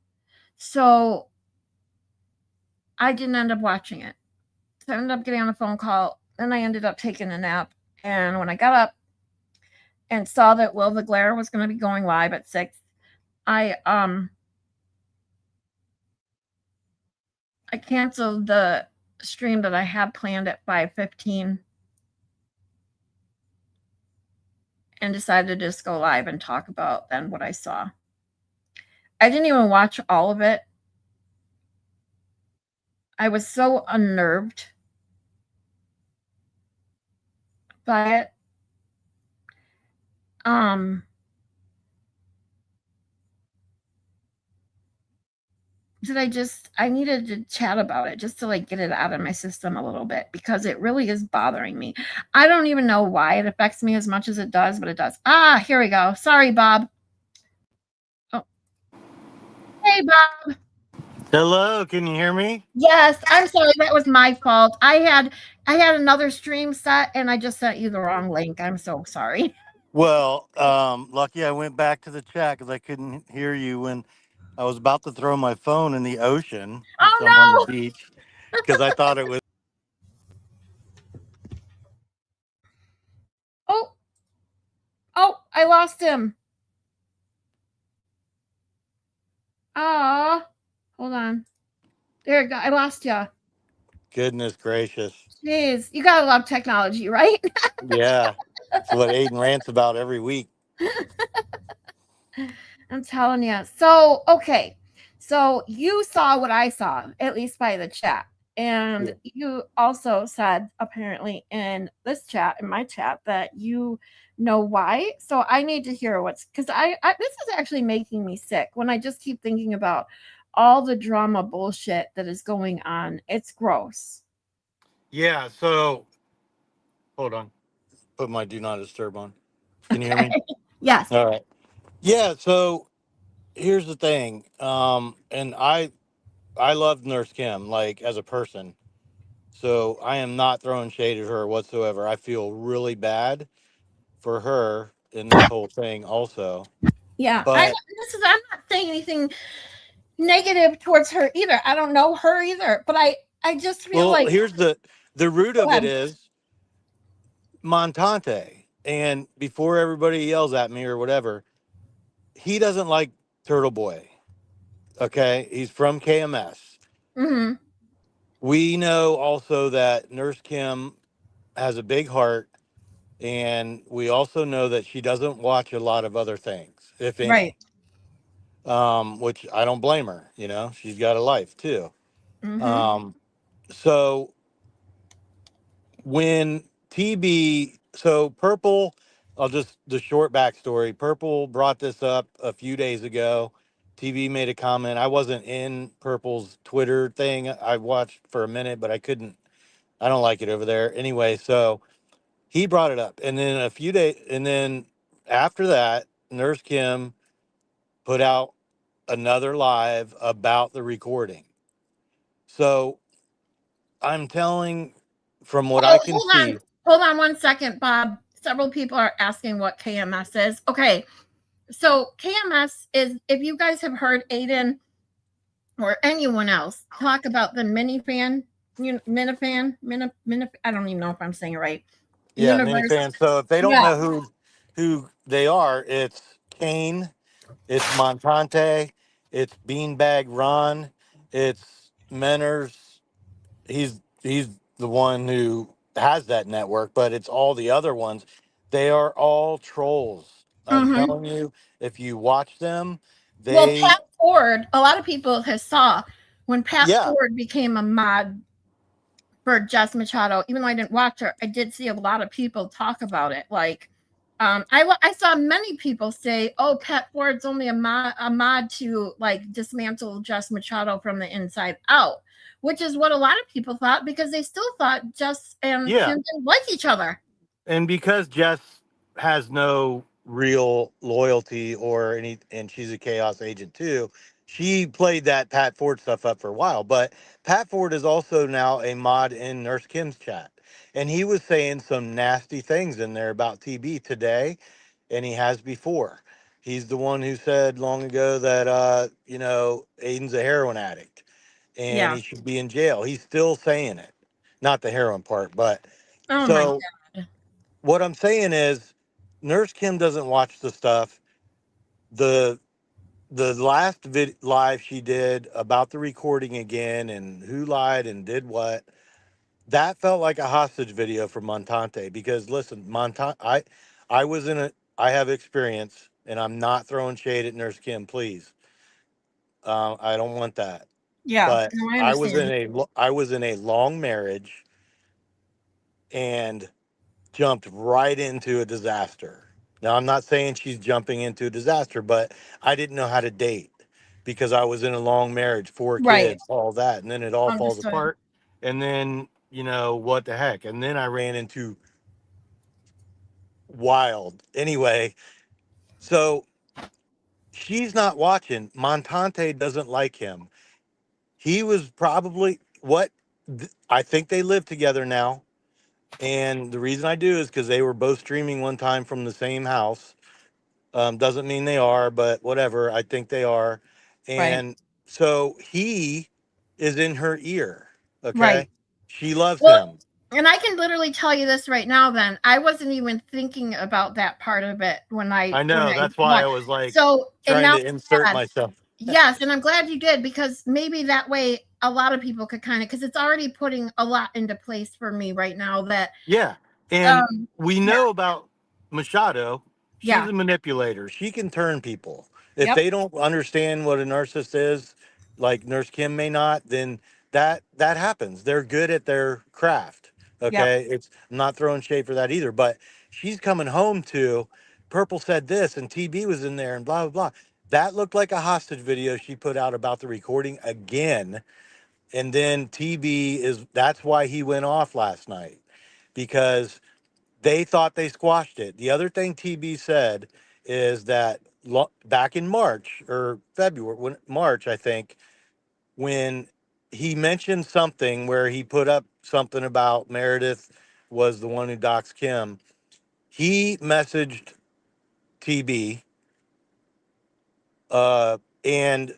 So I didn't end up watching it. So I ended up getting on a phone call. Then I ended up taking a nap. And when I got up and saw that Will the Glare was going to be going live at 6, I canceled the stream that I had planned at 5:15 and decided to just go live and talk about then what I saw. I didn't even watch all of it. I was so unnerved by it. I needed to chat about it just to like get it out of my system a little bit because it really is bothering me. I don't even know why it affects me as much as it does, but it does. Ah, here we go. Sorry, Bob. Oh, hey, Bob. Hello, can you hear me? Yes, I'm sorry. That was my fault. I had another stream set and I just sent you the wrong link. I'm so sorry. Well, lucky I went back to the chat because I couldn't hear you when I was about to throw my phone in the ocean Oh since I'm on the no. beach because I thought it was. Oh, oh, I lost him. Ah, hold on. There you go. I lost you. Goodness gracious. Jeez, you gotta love technology, right? Yeah, it's what Aiden rants about every week. I'm telling you. So, okay. So you saw what I saw, at least by the chat. And Yeah. you also said, apparently, in this chat, in my chat, that you know why. So I need to hear what's because this is actually making me sick when I just keep thinking about all the drama bullshit that is going on. It's gross. Yeah, so hold on. Put my do not disturb on. Can you hear me? Okay. Yes. All right. Yeah, so here's the thing. And I love Nurse Kim like as a person. So I am not throwing shade at her whatsoever. I feel really bad for her in this whole thing also. Yeah. But I'm not saying anything negative towards her either. I don't know her either, but I just feel well, like here's the root go of it ahead. is Montante. And before everybody yells at me or whatever, he doesn't like Turtle Boy. Okay? He's from KMS. Mhm. We know also that Nurse Kim has a big heart, and we also know that she doesn't watch a lot of other things, if Right. any. Which I don't blame her. You know, she's got a life too. Mhm. Um, so when so Purple, I'll just the short backstory. Purple brought this up a few days ago. TV made a comment. I wasn't in Purple's Twitter thing. I watched for a minute, but I couldn't. I don't like it over there anyway. So he brought it up, and then a few days, and then after that, Nurse Kim put out another live about the recording. So I'm telling from what I can Hold on. see. Hold on one second, Bob. Several people are asking what KMS is. Okay. So KMS is if you guys have heard Aiden or anyone else talk about the minifan, I don't even know if I'm saying it right. Yeah, many Universe. fans. So if they don't Yeah. know who they are, it's Kane, it's Montante, it's Beanbag Ron, it's Menners. He's the one who has that network, but it's all the other ones. They are all trolls. I'm Mhm. telling you, if you watch them, Well, they Pat Ford, a lot of people have saw when Pat yeah, Ford became a mod for Jess Machado, even though I didn't watch her, I did see a lot of people talk about it. Like, I saw many people say, "Oh, Pat Ford's only a mod to like dismantle Jess Machado from the inside out," which is what a lot of people thought because they still thought Jess and yeah. Kim didn't like each other. And because Jess has no real loyalty or any, and she's a chaos agent too, she played that Pat Ford stuff up for a while. But Pat Ford is also now a mod in Nurse Kim's chat. And he was saying some nasty things in there about TB today, and he has before. He's the one who said long ago that, Aiden's a heroin addict and Yeah. he should be in jail. He's still saying it. Not the heroin part, but Oh my so god. what I'm saying is, Nurse Kim doesn't watch the stuff. The the last live she did about the recording again and who lied and did what, that felt like a hostage video for Montante. Because listen, Montante, I was in a I have experience, and I'm not throwing shade at Nurse Kim. Please, I don't want that. Yeah. But No, I understand. I was in a long marriage and jumped right into a disaster. Now, I'm not saying she's jumping into a disaster, but I didn't know how to date. because I was in a long marriage, 4 Right. kids, all that, and then it all falls Understood. apart. And then, what the heck? And then I ran into wild. Anyway, so she's not watching. Montante doesn't like him. He was probably I think they live together now. And the reason I do is because they were both streaming one time from the same house. Doesn't mean they are, but whatever. I think they are. Right. And so he is in her ear. Right. Okay. She loves Well, him. and I can literally tell you this right now. Then I wasn't even thinking about that part of it when I I know. That's why I watched. was like So and trying now, to insert I'm glad. myself. Yes, and I'm glad you did, because maybe that way a lot of people could kind of, because it's already putting a lot into place for me right now. That Yeah. And um we yeah, know about Machado. She's yeah, a manipulator. She can turn people. If yep, they don't understand what a narcissist is, like Nurse Kim may not, then that happens. They're good at their craft. yep, Okay. I'm not throwing shade for that either, but she's coming home to Purple said this and TB was in there and blah blah blah. That looked like a hostage video she put out about the recording again. And then TB that's why he went off last night, because they thought they squashed it. The other thing TB said is that back in March or February, March, I think, when he mentioned something where he put up something about Meredith was the one who doxed Kim, he messaged TB and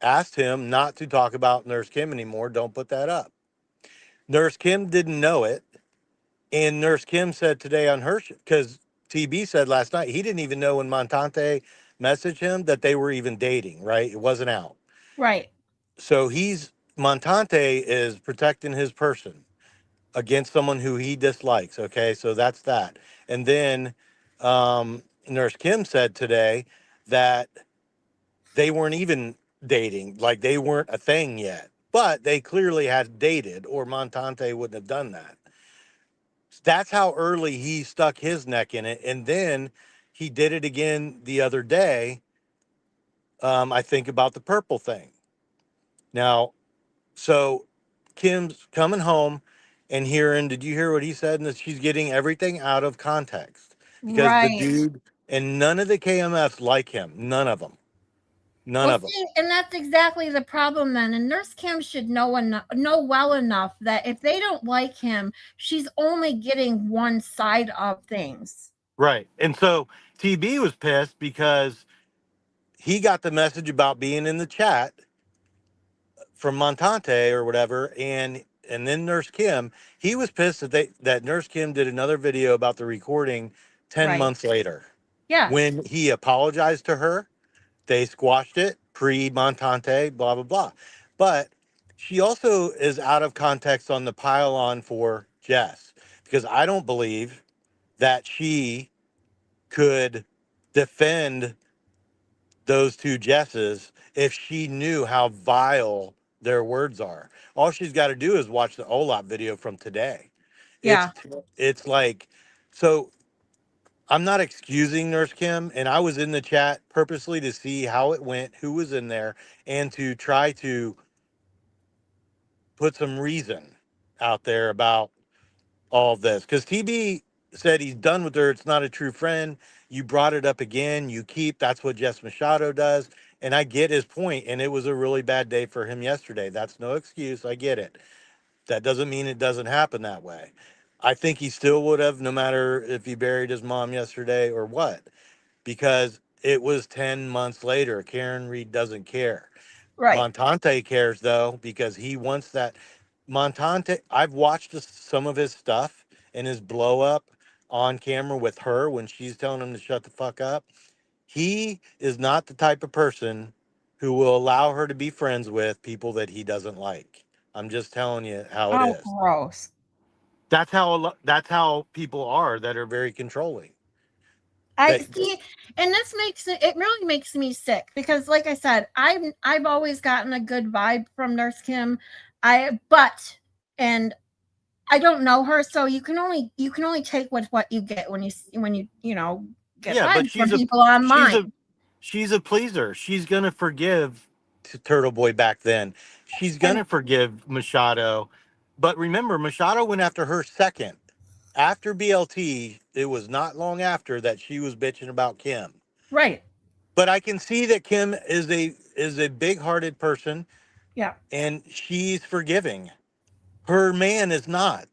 asked him not to talk about Nurse Kim anymore. Don't put that up. Nurse Kim didn't know it. And Nurse Kim said today on her because TB said last night he didn't even know when Montante messaged him that they were even dating, right? It wasn't out. right, So Montante is protecting his person against someone who he dislikes. Okay. So that's that. And then Nurse Kim said today that they weren't even dating, like they weren't a thing yet, but they clearly had dated, or Montante wouldn't have done that. That's how early he stuck his neck in it. And then he did it again the other day. I think about the purple thing. Now, so Kim's coming home and did you hear what he said? And that she's getting everything out of context because the right. dude and none of the KMFs like him. None of them. None Well, of them. see, and that's exactly the problem then. And Nurse Kim should know well enough that if they don't like him, she's only getting one side of things. Right. And so TB was pissed because he got the message about being in the chat from Montante or whatever, and then Nurse Kim, he was pissed that Nurse Kim did another video about the recording 10 Right. months later. Yeah. When he apologized to her, they squashed it pre Montante, blah blah blah. But she also is out of context on the pile on for Jess, because I don't believe that she could defend those two Jesses if she knew how vile their words are. All she's got to do is watch the Olap video from today. Yeah. It's it's like, so I'm not excusing Nurse Kim, and I was in the chat purposely to see how it went, who was in there, and to try to put some reason out there about all of this, because TB said he's done with her. It's not a true friend. You brought it up again. That's what Jess Machado does. And I get his point, and it was a really bad day for him yesterday. That's no excuse. I get it. That doesn't mean it doesn't happen that way. I think he still would have, no matter if he buried his mom yesterday or what, because it was 10 months later. Karen Reed doesn't care. Right. Montante cares though, because he wants that. Montante, I've watched some of his stuff and his blow up on camera with her when she's telling him to shut the fuck up. He is not the type of person who will allow her to be friends with people that he doesn't like. I'm just telling you how it Oh, is. gross. That's how people are that are very controlling. I That see, and this makes it really makes me sick, because like I said, I've always gotten a good vibe from Nurse Kim. And I don't know her, so you can only take what you get when you get yeah, but vibes from people online. She's a pleaser. She's gonna forgive Turtle Boy back then. She's And gonna forgive Machado. But remember, Machado went after her second. After BLT, it was not long after that she was bitching about Kim. right. But I can see that Kim is a big-hearted person Yeah. and she's forgiving. Her man is not.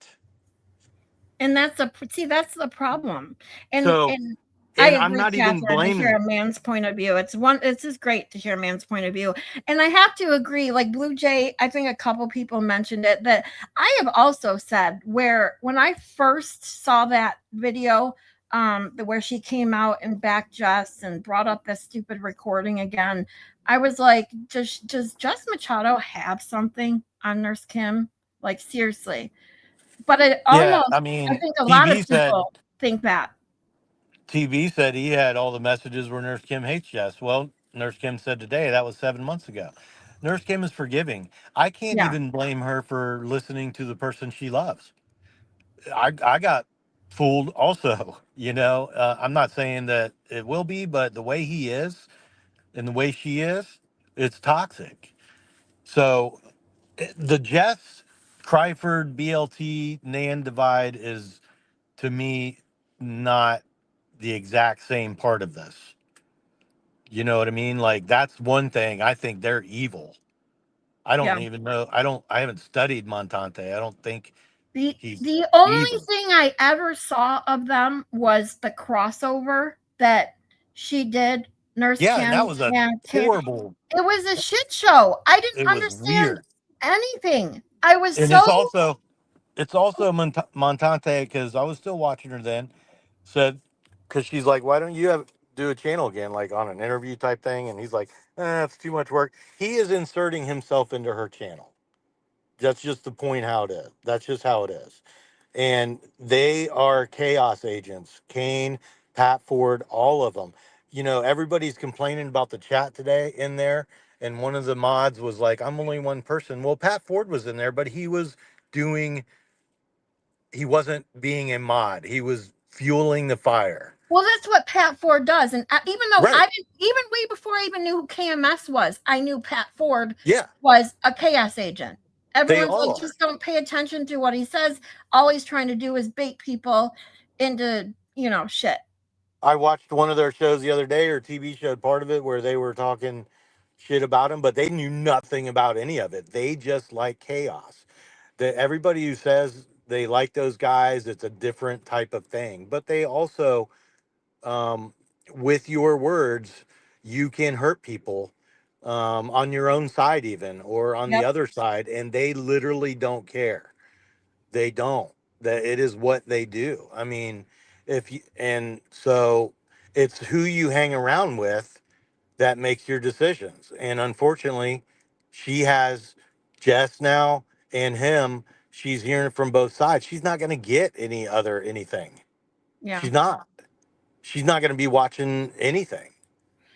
And that's the problem. So, And I and I'm agree, not even Catherine, to hear blaming. a man's point of view. It's just great to hear a man's point of view. And I have to agree, like Blue Jay, I think a couple people mentioned it, that I have also said where when I first saw that video, where she came out and backed Jess and brought up this stupid recording again, I was like, does Jess Machado have something on Nurse Kim? Like seriously. But it Yeah, almost, I I mean, think a lot of people think that. TV said he had all the messages where Nurse Kim hates Jess. Well, Nurse Kim said today that was 7 months ago. Nurse Kim is forgiving. I can't Yeah. even blame her for listening to the person she loves. I got fooled also. I'm not saying that it will be, but the way he is and the way she is, it's toxic. So the Jess Cryford BLT Nan divide is to me not the exact same part of this. You know what I mean? Like that's one thing. I think they're evil. I Yeah. don't even know. I haven't studied Montante. I don't think he's The only evil. thing I ever saw of them was the crossover that she did, Nurse Yeah, and that Kim was a and Kate. horrible. It was a shit show. I didn't It was understand weird. anything. I was And so it's also Montante because I was still watching her then. Said because she's like, why don't you have do a channel again, like on an interview type thing? And he's like, it's too much work. He is inserting himself into her channel. That's just the point how it is. That's just how it is. And they are chaos agents. Kane, Pat Ford, all of them. Everybody's complaining about the chat today in there. And one of the mods was like, I'm only one person. Well, Pat Ford was in there, but he wasn't being a mod. He was fueling the fire. well. That's what Pat Ford does, and even though I Right. didn't, even way before I even knew who KMS was, I knew Pat Ford Yeah. was a chaos agent. They Everyone's all like, are. just don't pay attention to what he says. All he's trying to do is bait people into shit. I watched one of their shows the other day, or TV showed part of it, where they were talking shit about him, but they knew nothing about any of it. They just like chaos. Everybody who says they like those guys, it's a different type of thing. But they also, um, with your words, you can hurt people on your own side, even or on the Yep. other side, and they literally don't care. They don't. That it is what they do. I mean, if you and so it's who you hang around with that makes your decisions. And unfortunately, she has Jess now and him. She's hearing from both sides. She's not going to get anything. Yeah. She's not. She's not going to be watching anything.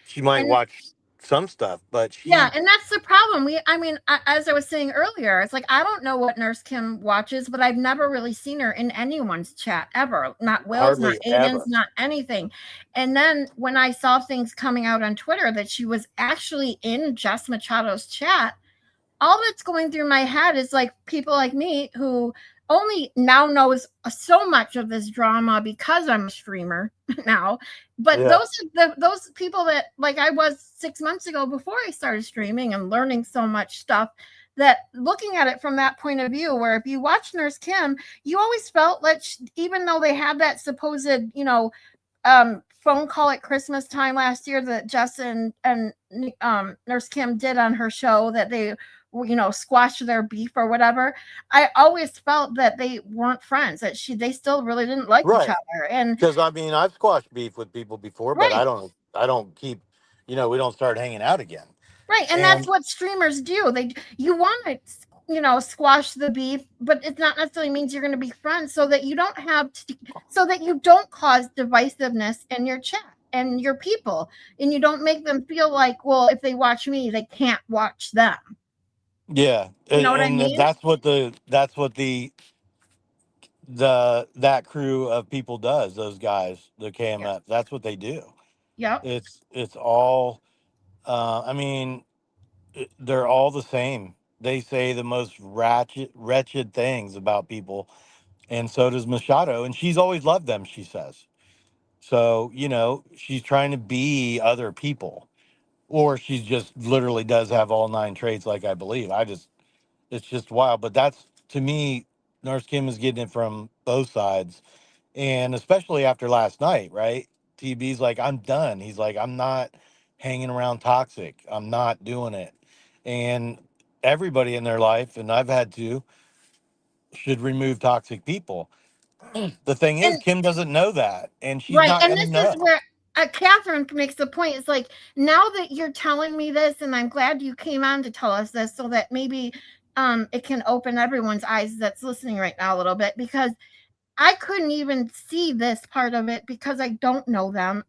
She might And watch some stuff, but yeah, she and that's the problem. I mean, as I was saying earlier, it's like I don't know what Nurse Kim watches, but I've never really seen her in anyone's chat ever. Not Will's, not hardly Aiden's, ever. not anything. And then when I saw things coming out on Twitter that she was actually in Jess Machado's chat, all that's going through my head is like people like me who only now knows so much of this drama because I'm a streamer now. But Yeah. those people that like I was 6 months ago before I started streaming and learning so much stuff, that looking at it from that point of view, where if you watch Nurse Kim, you always felt like even though they had that supposed phone call at Christmas time last year that Justin and Nurse Kim did on her show, that they squashed their beef or whatever. I always felt that they weren't friends, that they still really didn't like each Right. other. And Because I mean, I've squashed beef with people before, but I right, don't. I don't keep. We don't start hanging out again. right, and that's And what streamers do. You want to squash the beef, but it's not necessarily means you're going to be friends, so that you don't so that you don't cause divisiveness in your chat and your people, and you don't make them feel like, well, if they watch me they can't watch them. yeah, You know what I and mean? that's what that crew of people does. Those guys, the Yeah. KMF, that's what they do. Yep. It's all. I mean, they're all the same. They say the most wretched things about people, and so does Machado. And she's always loved them. She says so. She's trying to be other people, or she just literally does have all nine traits, like I believe. It's just wild. But that's, to me, Nurse Kim is getting it from both sides, and especially after last night, right? TB's like, I'm done. He's like, I'm not hanging around toxic. I'm not doing it. And everybody in their life, and I've had to, should remove toxic people. The thing is, And Kim doesn't know that, and she's right, not and going to this is know. where Catherine makes the point. It's like, now that you're telling me this, and I'm glad you came on to tell us this, so that maybe it can open everyone's eyes that's listening right now a little bit, because I couldn't even see this part of it because I don't know them.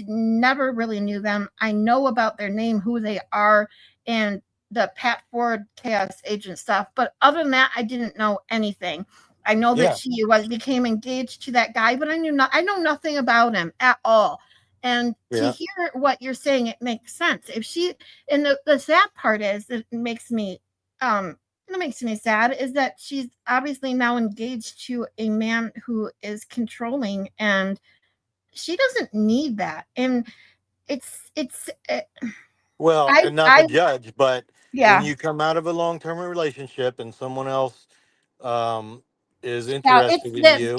Never really knew them. I know about their name, who they are, and the Pat Ford Chaos Agent stuff. But other than that, I didn't know anything. I know that Yeah, she became engaged to that guy, but I know nothing about him at all. And to yeah. hear what you're saying, it makes sense. If she and the sad part is, it um makes me sad is that she's obviously now engaged to a man who is controlling, and she doesn't need that. And it's Well, and not I to judge, but when yeah. you come out of a long-term relationship and someone else um, is Yeah, interested in you,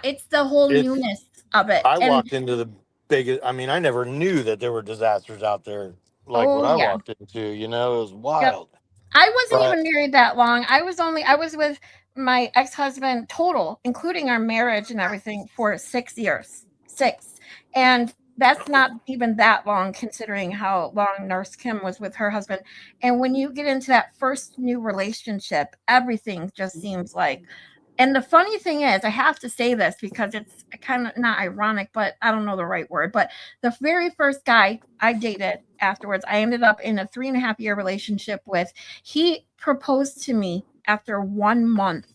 it's the whole it's. newness of it. I And walked into the biggest. I mean, I never knew that there were disasters out there like what oh I yeah. walked into. It was Yep. wild. I wasn't But even married that long. I was with my ex-husband total, including our marriage and everything, for 6 years. 6. And that's not even that long considering how long Nurse Kim was with her husband. And when you get into that first new relationship, everything just seems like, and the funny thing is, I have to say this because it's kind of not ironic, but I don't know the right word. But the very first guy I dated afterwards, I ended up in a 3.5 year relationship with. He proposed to me after 1 month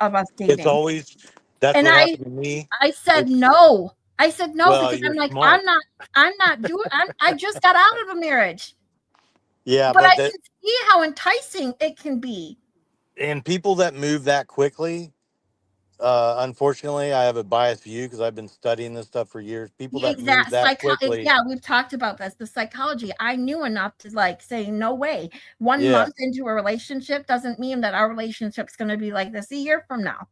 of us it's dating. always that's And what happened to me. I said It's no. I said no well, because you're I'm like, smart. I'm not doing, I just got out of a marriage. Yeah, But but I that can see how enticing it can be. and people that move that quickly. Unfortunately, I have a biased view because I've been studying this stuff for years. People Yeah, that move that quickly, yeah, we've talked about this. The psychology. I knew enough to like say, no way. One yeah, month into a relationship doesn't mean that our relationship's going to be like this a year from now.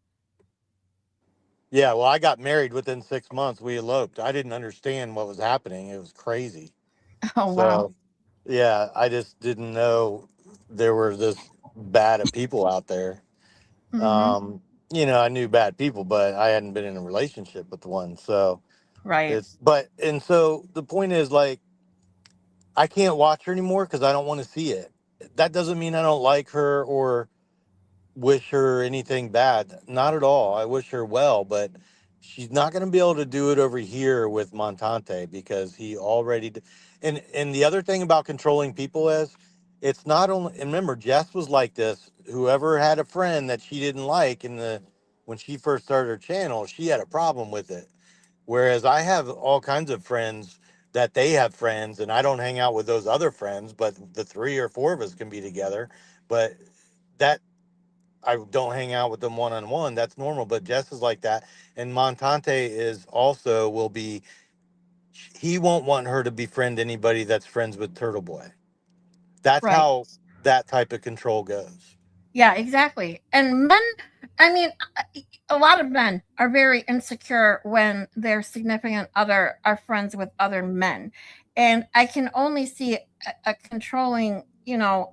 yeah. Well, I got married within 6 months. We eloped. I didn't understand what was happening. It was crazy. Oh wow. So yeah, I just didn't know there were this bad of people out there. Hmm. Um, I knew bad people, but I hadn't been in a relationship with one. So Right. and so the point is, like, I can't watch her anymore because I don't want to see it. That doesn't mean I don't like her or wish her anything bad. Not at all. I wish her well, but she's not going to be able to do it over here with Montante because he already. And the other thing about controlling people is, it's not only. And remember, Jess was like this. Whoever had a friend that she didn't like when she first started her channel, she had a problem with it. Whereas I have all kinds of friends that they have friends, and I don't hang out with those other friends, but the three or four of us can be together. But that I don't hang out with them one on one. That's normal. But Jess is like that, and Montante is also will be. He won't want her to befriend anybody that's friends with Turtle Boy. That's Right. how that type of control goes. Yeah, exactly. And men, I mean, a lot of men are very insecure when their significant other are friends with other men. And I can only see a controlling, I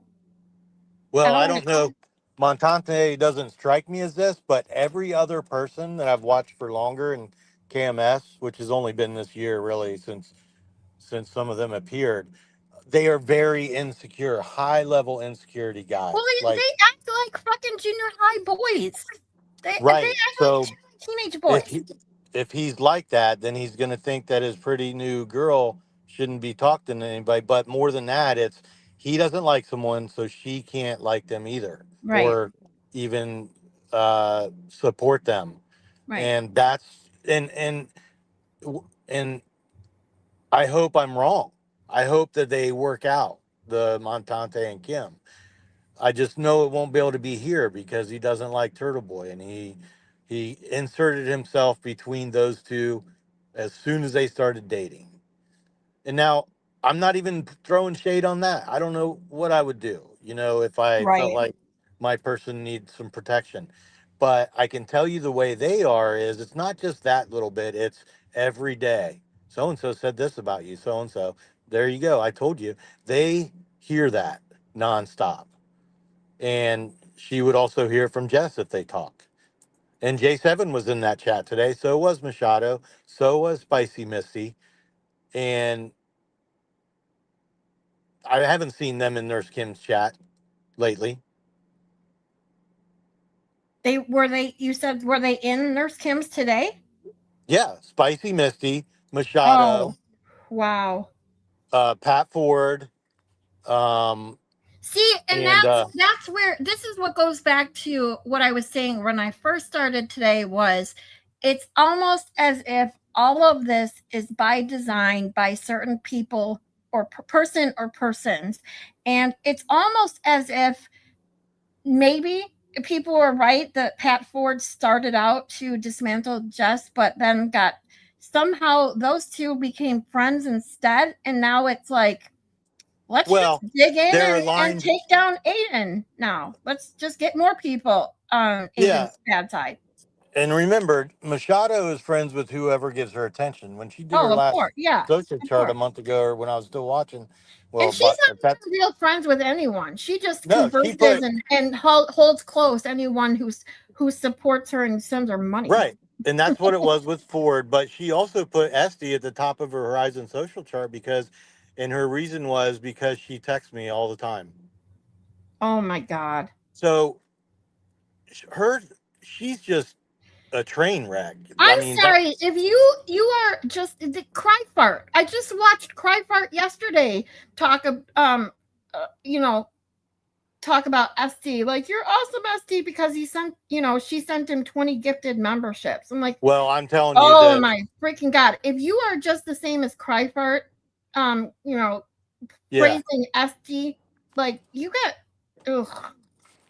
Well, don't I want to don't know. Montante doesn't strike me as this, but every other person that I've watched for longer in KMS, which has only been this year really since some of them appeared, they are very insecure, high level insecurity well, guys. Like, they act like fucking junior high boys. They right. act like So teenage if boys. he, if he's like that, then he's going to think that his pretty new girl shouldn't be talking to anybody. But more than that, it's he doesn't like someone, so she can't like them either, Right. or even support them. Right. And that's and I hope I'm wrong. I hope that they work out, the Montante and Kim. I just know it won't be able to be here because he doesn't like Turtle Boy, and he inserted himself between those two as soon as they started dating. And now I'm not even throwing shade on that. I don't know what I would do, if I felt Right. like my person needs some protection. But I can tell you the way they are is it's not just that little bit, it's every day. So and so said this about you, so and so. There you go. I told you. They hear that nonstop. And she would also hear from Jess if they talk. And J7 was in that chat today. So was Machado. So was Spicy Misty. And I haven't seen them in Nurse Kim's chat lately. You said, were they in Nurse Kim's today? Yeah, Spicy Misty, Oh, Machado, wow. Pat Ford, um, See, and and that's where this is what goes back to what I was saying when I first started today was it's almost as if all of this is by design by certain people or person or persons. And it's almost as if maybe people were right that Pat Ford started out to dismantle Jess, but then got somehow those two became friends instead. And now it's like, let's just well, dig in they're and aligned. take down Aiden now. Let's just get more people on Yeah, Aiden's bad side. and remember, Machado is friends with whoever gives her attention. When she did her Oh, of last course. Yeah, social of chart a course. month ago, or when I was still watching, And well, she's but not that's even real friends with anyone. She just no, she converses put and holds close anyone who supports her and sends her money. right. And that's what it was with Ford. But she also put Esty at the top of her Horizon social chart and her reason was because she texts me all the time. Oh my God. So her, she's just a train wreck. I I'm mean, sorry that's, if you are just the cry fart. I just watched cry fart yesterday talk you know talk about ST. Like, you're awesome, ST, because she sent him 20 gifted memberships. I'm like, well, I'm telling you oh that, my freaking God. If you are just the same as Cryfart, um, you know, yeah. praising ST, like you got ugh,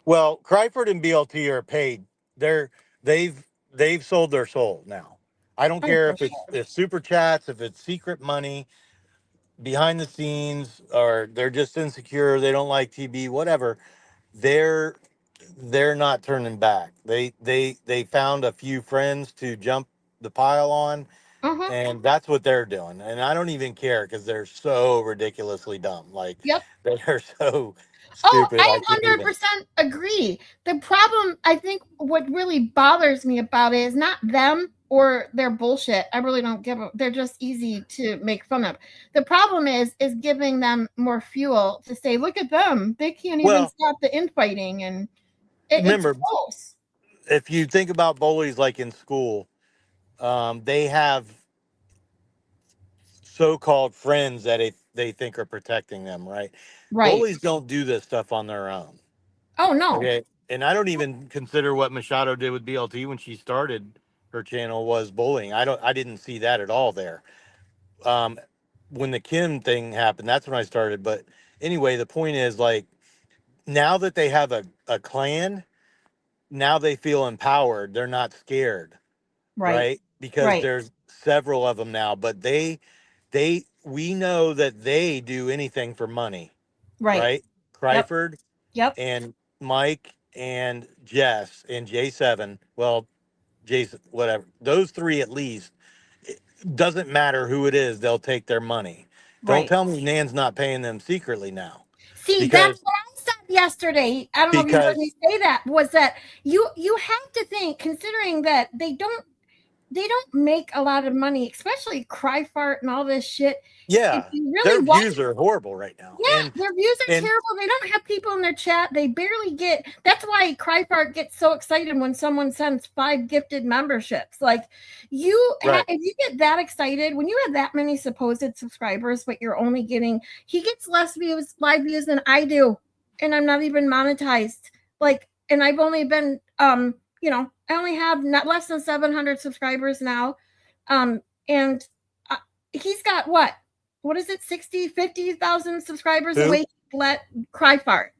Well, Cryford and BLT are paid. They're they've they've sold their soul now. I don't oh care for if it's sure. if super chats, if it's secret money behind the scenes, or they're just insecure, they don't like TB, whatever. They're they're not turning back. They found a few friends to jump the pile on, Uh-huh. and that's what they're doing. And I don't even care because they're so ridiculously dumb. Like Yep. they're so Oh, stupid. I I can't even. 100% agree. The problem, I think, what really bothers me about it is not them or their bullshit. I really don't give a. They're just easy to make fun of. The problem is giving them more fuel to say, look at them. They can't even Well, stop the infighting, and it's remember, gross. if you think about bullies like in school, they have so-called friends that they think are protecting them, right? Right. Bullies don't do this stuff on their own. Oh no. Okay. And I don't even consider what Machado did with BLT when she started her channel was bullying. I didn't see that at all there. Um, when the Kim thing happened, that's when I started. But anyway, the point is like now that they have a clan, now they feel empowered. They're not scared, Right. right? Because Right. there's several of them now, but we know that they do anything for money, Right. right? Yep. Cryford Yep. and Mike and Jess and J7, well, Jason, whatever, those three at least, it doesn't matter who it is, they'll take their money. Don't Right. tell me Nan's not paying them secretly now, See, that's because what I said yesterday. I don't know if you heard me because say that. Was that you have to think, considering that they don't make a lot of money, especially cry fart and all this shit. If yeah, you their really watch, views are horrible right now, yeah, their views are and terrible. They don't have people in their chat. They barely get. That's why Cryfart gets so excited when someone sends 5 gifted memberships. Like, right, if you get that excited when you have that many supposed subscribers, but you're only getting, he gets less views, live views than I do, and I'm not even monetized. Like, and I've only been, I only have not less than 700 subscribers now, and uh, he's got what? what is it, 60, 50,000 subscribers Who? away. Let Cry Fart.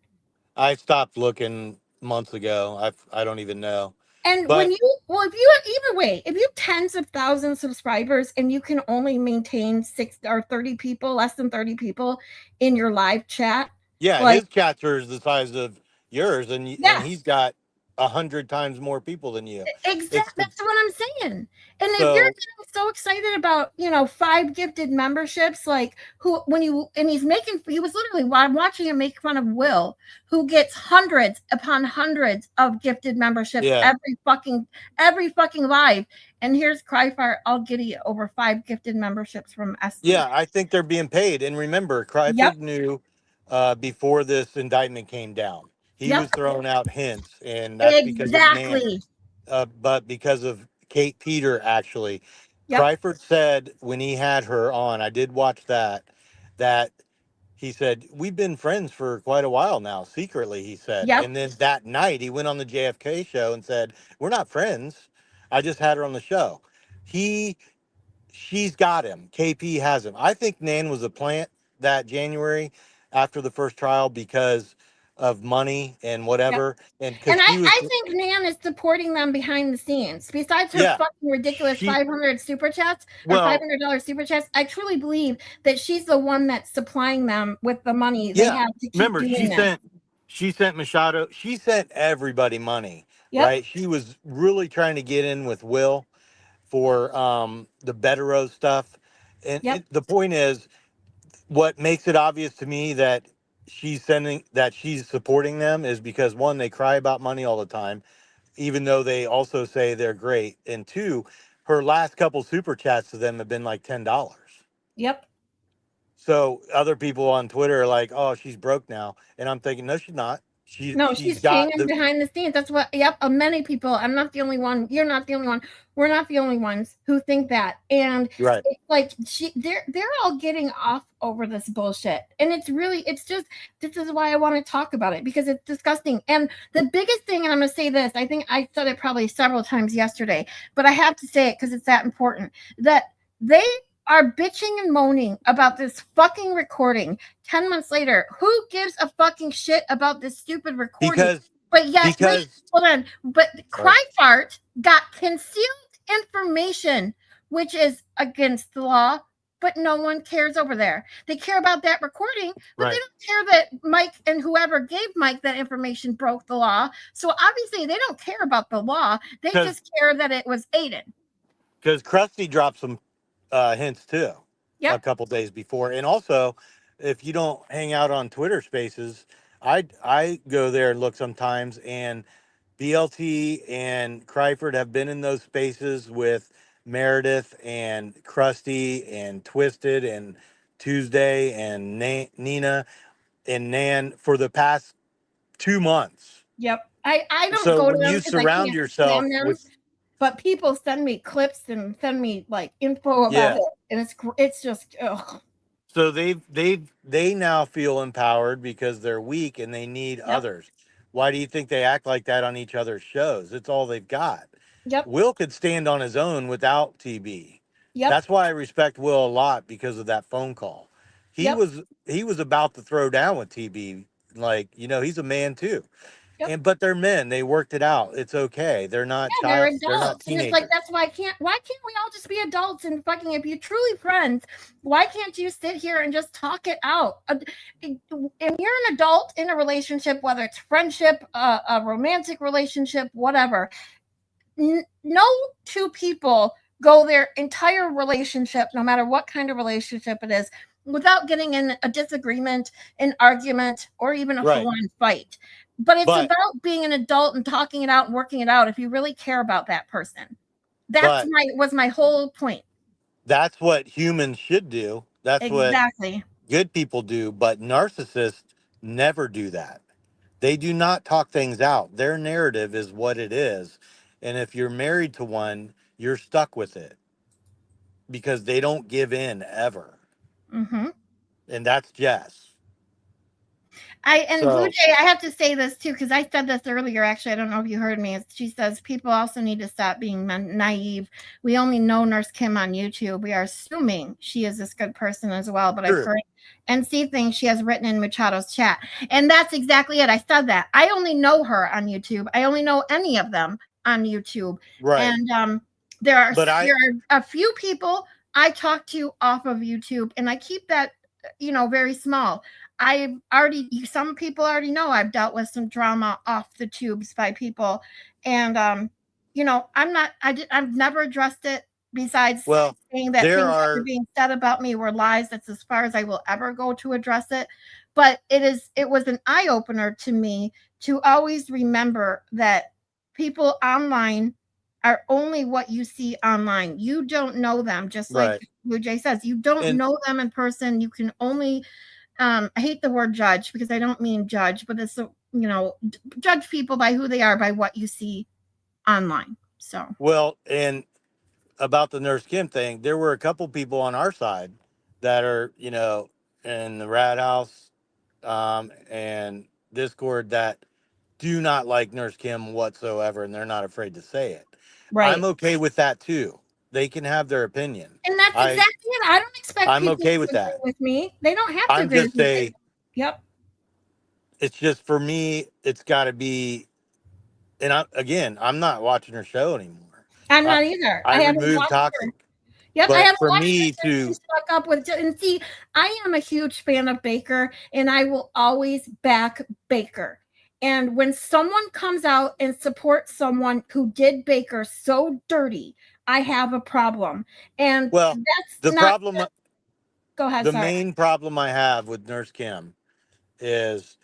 I stopped looking months ago. I don't even know. And when But you, well, if you, either way, if you have tens of thousands subscribers and you can only maintain 6 or 30 people, less than 30 people in your live chat, yeah, like, his catcher is the size of yours, and yeah, he's got 100 times more people than you. It's exactly. the That's what I'm saying. And if you're so getting so excited about, 5 gifted memberships, like who, when you, and he was literally, while I'm watching him make fun of Will, who gets hundreds upon hundreds of gifted memberships yeah. every fucking live. And here's Cryfire all giddy over 5 gifted memberships from Yeah, Esty. I think they're being paid. And remember, Yep. Kryford knew before this indictment came down. He Yep. was throwing out hints, and that's because of Nan. Exactly. But because of Kate Peter, actually, Yep. Kryford said when he had her on, I did watch that, that he said, we've been friends for quite a while now, secretly, he said. Yep. And then that night, he went on the JFK show and said, we're not friends. I just had her on the show. He She's got him. KP has him. I think Nan was a plant that January after the first trial because of money and Yep. whatever. And because And she was, I think Nan is supporting them behind the scenes. Besides her yeah, fucking ridiculous she, 500 super chats or well, $500 super chats, I truly believe that she's the one that's supplying them with the money they yeah. have to keep Remember, doing this. she sent Machado, she sent everybody money, Yep. right? She was really trying to get in with Will for the Betteros stuff. And Yep. the point is, what makes it obvious to me that she's supporting them is because one, they cry about money all the time, even though they also say they're great, and two, her last couple super chats to them have been like $10. Yep. So other people on Twitter are like, oh, she's broke now, and I'm thinking, no, she's not. No, She's she's paying got him the behind the scenes. That's what, yep, many people, I'm not the only one. You're not the only one. We're not the only ones who think that. And right. it's like they're all getting off over this bullshit. And it's just, this is why I want to talk about it, because it's disgusting. And the biggest thing, and I'm gonna say this, I think I said it probably several times yesterday, but I have to say it because it's that important, that they are bitching and moaning about this fucking recording 10 months later. Who gives a fucking shit about this stupid recording? because But yet, wait, because hold on. But sorry, Cryfart got concealed information, which is against the law, but no one cares over there. They care about that recording, but they right, don't care that Mike and whoever gave Mike that information broke the law. So obviously, they don't care about the law. They because just care that it was Aiden. Krusty dropped some hints too a Yep. couple days before. And also, if you don't hang out on Twitter Spaces, I go there and look sometimes, and BLT and Kryford have been in those spaces with Meredith and Krusty and Twisted and Tuesday and Nina and Nan for the past 2 months. Yep. I don't So go to when them you because I surround can't yourself stand them, with, but people send me clips and send me like info about yeah, it, and it's just ugh. so they now feel empowered because they're weak and they need Yep. others. Why do you think they act like that on each other's shows? It's all they've got. Yep. Will could stand on his own without TB. Yep. That's why I respect Will a lot because of that phone call. He Yep. was he was about to throw down with TB. Like, he's a man too. Yep. And but they're men. They worked it out. It's okay. Yeah, they're They're not adults, and it's like teenagers. that's why can't we all just be adults and fucking, if you're truly friends, why can't you sit here and just talk it out? And you're an adult in a relationship, whether it's friendship, a romantic relationship, whatever. No two people go their entire relationship, no matter what kind of relationship it is, without getting in a disagreement, an argument, or even a Right. full-on fight. But it's But about being an adult and talking it out and working it out if you really care about that person. That's but my whole point. that's what humans should do. That's what Exactly. good people do, but narcissists never do that. They do not talk things out. Their narrative is what it is. And if you're married to one, you're stuck with it because they don't give in ever. Mm-hmm. And that's Jess. I and Blue So Jay, I have to say this too because I said this earlier. Actually, I don't know if you heard me. She says people also need to stop being naive. We only know Nurse Kim on YouTube. We are assuming she is this good person as well. But I've true, heard and see things she has written in Machado's chat, and that's exactly it. I said that. I only know her on YouTube. I only know any of them on YouTube, right? and But there are a few people I talk to off of YouTube, and I keep that very small. I've already some people already know I've dealt with some drama off the tubes by people, and I'm not I've never addressed it besides well, saying that there things that were are being said about me were lies. That's as far as I will ever go to address it. But it was an eye opener to me to always remember that people online are only what you see online. You don't know them, just like right, Blue Jay says. You don't and know them in person. You can only I hate the word judge because I don't mean judge, but it's judge people by who they are by what you see online. So well, and about the Nurse Kim thing, there were a couple people on our side that are, in the Rat House and Discord that do not like Nurse Kim whatsoever, and they're not afraid to say it. I'm right. okay with that too. They can have their opinion. And that's I exactly it. I don't expect I'm people okay to with agree that. with me. They don't have to I'm agree with just me. Yep. it's just for me, it's got to be. And I'm not watching her show anymore. I'm I not either. I I haven't removed watched her. Toxic, Yep, I but haven't for watched her me since she to stuck up with. And see, I am a huge fan of Baker, and I will always back Baker. And when someone comes out and supports someone who did Baker so dirty, I have a problem. And well, that's the not. problem, Go ahead. the Sorry. main problem I have with Nurse Kim is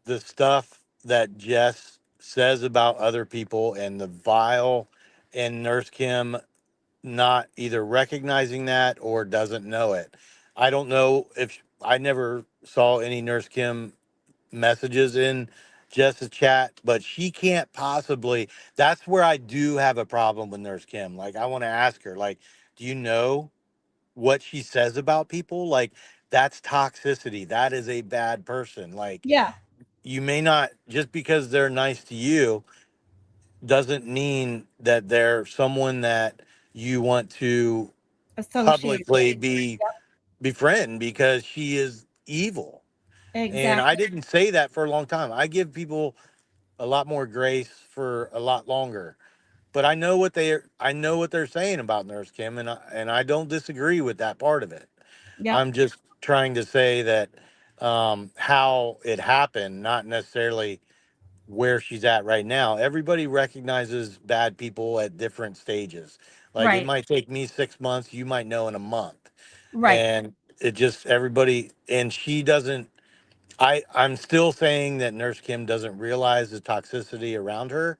the stuff that Jess says about other people and the vile, and Nurse Kim not either recognizing that or doesn't know it. I don't know if I never saw any Nurse Kim messages in Jess's chat, but she can't possibly. That's where I do have a problem with Nurse Kim. Like, I want to ask her, like, do you know what she says about people? Like, that's toxicity. That is a bad person. Like, Yeah. you may not, just because they're nice to you doesn't mean that they're someone that you want to Associate with. publicly be befriend, because she is evil. And I Exactly. didn't say that for a long time. I give people a lot more grace for a lot longer. But I know what they're saying about Nurse Kim, and I don't disagree with that part of it. Yep. I'm just trying to say that how it happened, not necessarily where she's at right now. Everybody recognizes bad people at different stages. Like, it Right. might take me 6 months, you might know in a month. Right. And it just, everybody, and she doesn't. I'm still saying that Nurse Kim doesn't realize the toxicity around her.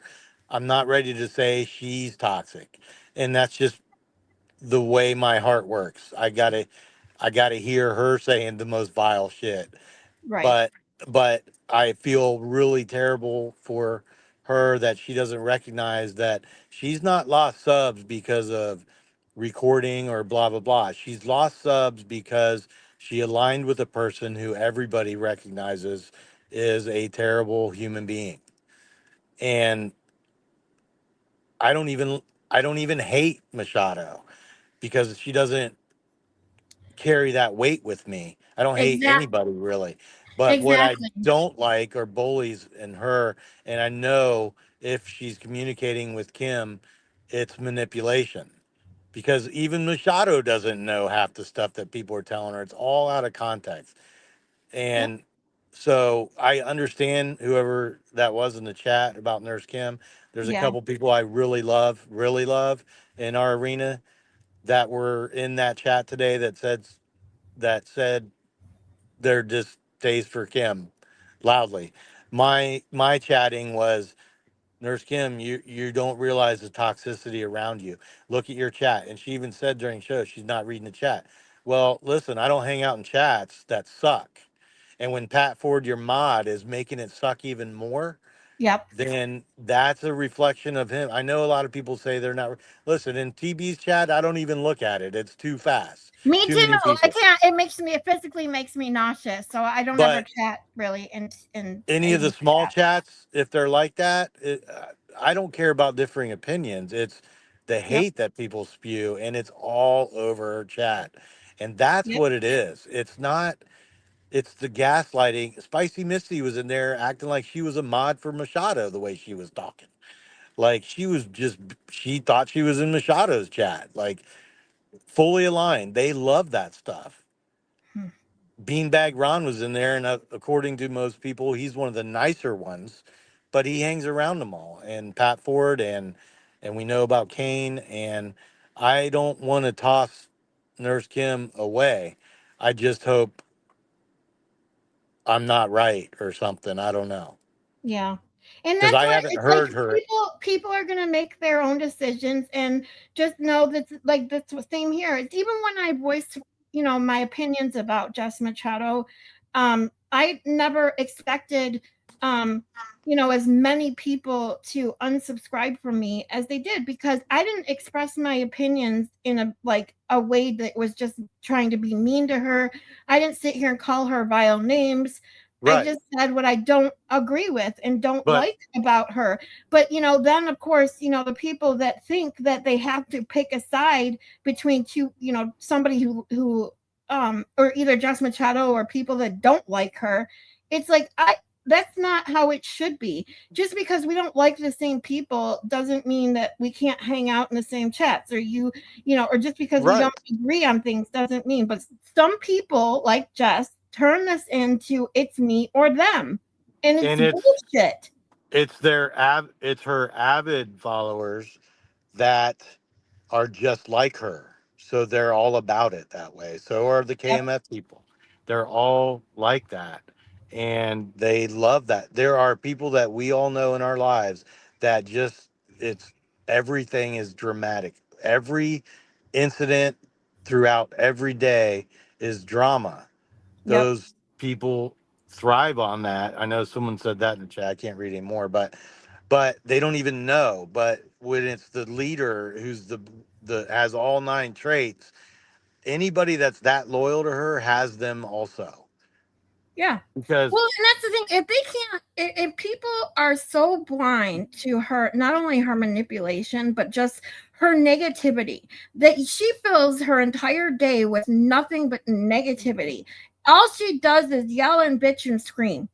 I'm not ready to say she's toxic. And that's just the way my heart works. I gotta hear her saying the most vile shit. Right. But but I feel really terrible for her that she doesn't recognize that she's not lost subs because of recording or blah blah blah. She's lost subs because she aligned with a person who everybody recognizes is a terrible human being. And I don't even I don't even hate Machado because she doesn't carry that weight with me. I don't hate Exact. anybody really. But what I Exactly. don't like are bullies in her. And I know if she's communicating with Kim, it's manipulation. Because even Machado doesn't know half the stuff that people are telling her. It's all out of context. Yep. And so I understand whoever that was in the chat about Nurse Kim. There's a Yeah. couple people I really love in our arena that were in that chat today that said their distaste for Kim loudly. My chatting was, Nurse Kim, you don't realize the toxicity around you. Look at your chat. And she even said during show she's not reading the chat. Well, listen, I don't hang out in chats that suck. And when Pat Ford, your mod, is making it suck even more, Yep. then that's a reflection of him. I know a lot of people say they're not. Listen, in TB's chat, I don't even look at it. It's too fast. Me Too too. many I people. can't. It physically makes me nauseous. So I don't ever But chat really any of the in small chat. chats, if they're like that, I don't care about differing opinions. It's the Yep. hate that people spew, and it's all over chat. And that's Yep. what it is. It's not, it's the gaslighting. Spicy Misty was in there acting like she was a mod for Machado the way she was talking. Like she was just, she thought she was in Machado's chat, like fully aligned. They love that stuff. Hmm. Beanbag Ron was in there, and according to most people, he's one of the nicer ones, but he hangs around them all. And Pat Ford, and we know about Kane. And I don't want to toss Nurse Kim away. I just hope I'm not right or something. I don't know, Yeah. And because that's I what haven't it's like. heard her. People are gonna make their own decisions, and just know that, like, that's the same here. It's even when I voice, my opinions about Jess Machado, I never expected, um, as many people to unsubscribe from me as they did, because I didn't express my opinions in a way that was just trying to be mean to her. I didn't sit here and call her vile names. I Right, just said what I don't agree with and don't but like about her. But, then of course, the people that think that they have to pick a side between two, somebody who or either Jess Machado or people that don't like her, it's like, that's not how it should be. Just because we don't like the same people doesn't mean that we can't hang out in the same chats, or or just because we don't right, agree on things doesn't mean. But some people, like Jess, turn this into it's me or them, and it's and bullshit. it's her avid followers that are just like her. So they're all about it that way. So are the Yep. KMF people. They're all like that. And they love that. There are people that we all know in our lives that just, it's, everything is dramatic. Every incident throughout every day is drama. Yep. Those people thrive on that. I know someone said that in the chat. I can't read anymore, but they don't even know. But when it's the leader who's the has all nine traits, anybody that's that loyal to her has them also. Yeah. Because Well, and that's the thing. If they can't, if people are so blind to her, not only her manipulation, but just her negativity, that she fills her entire day with nothing but negativity. All she does is yell and bitch and scream.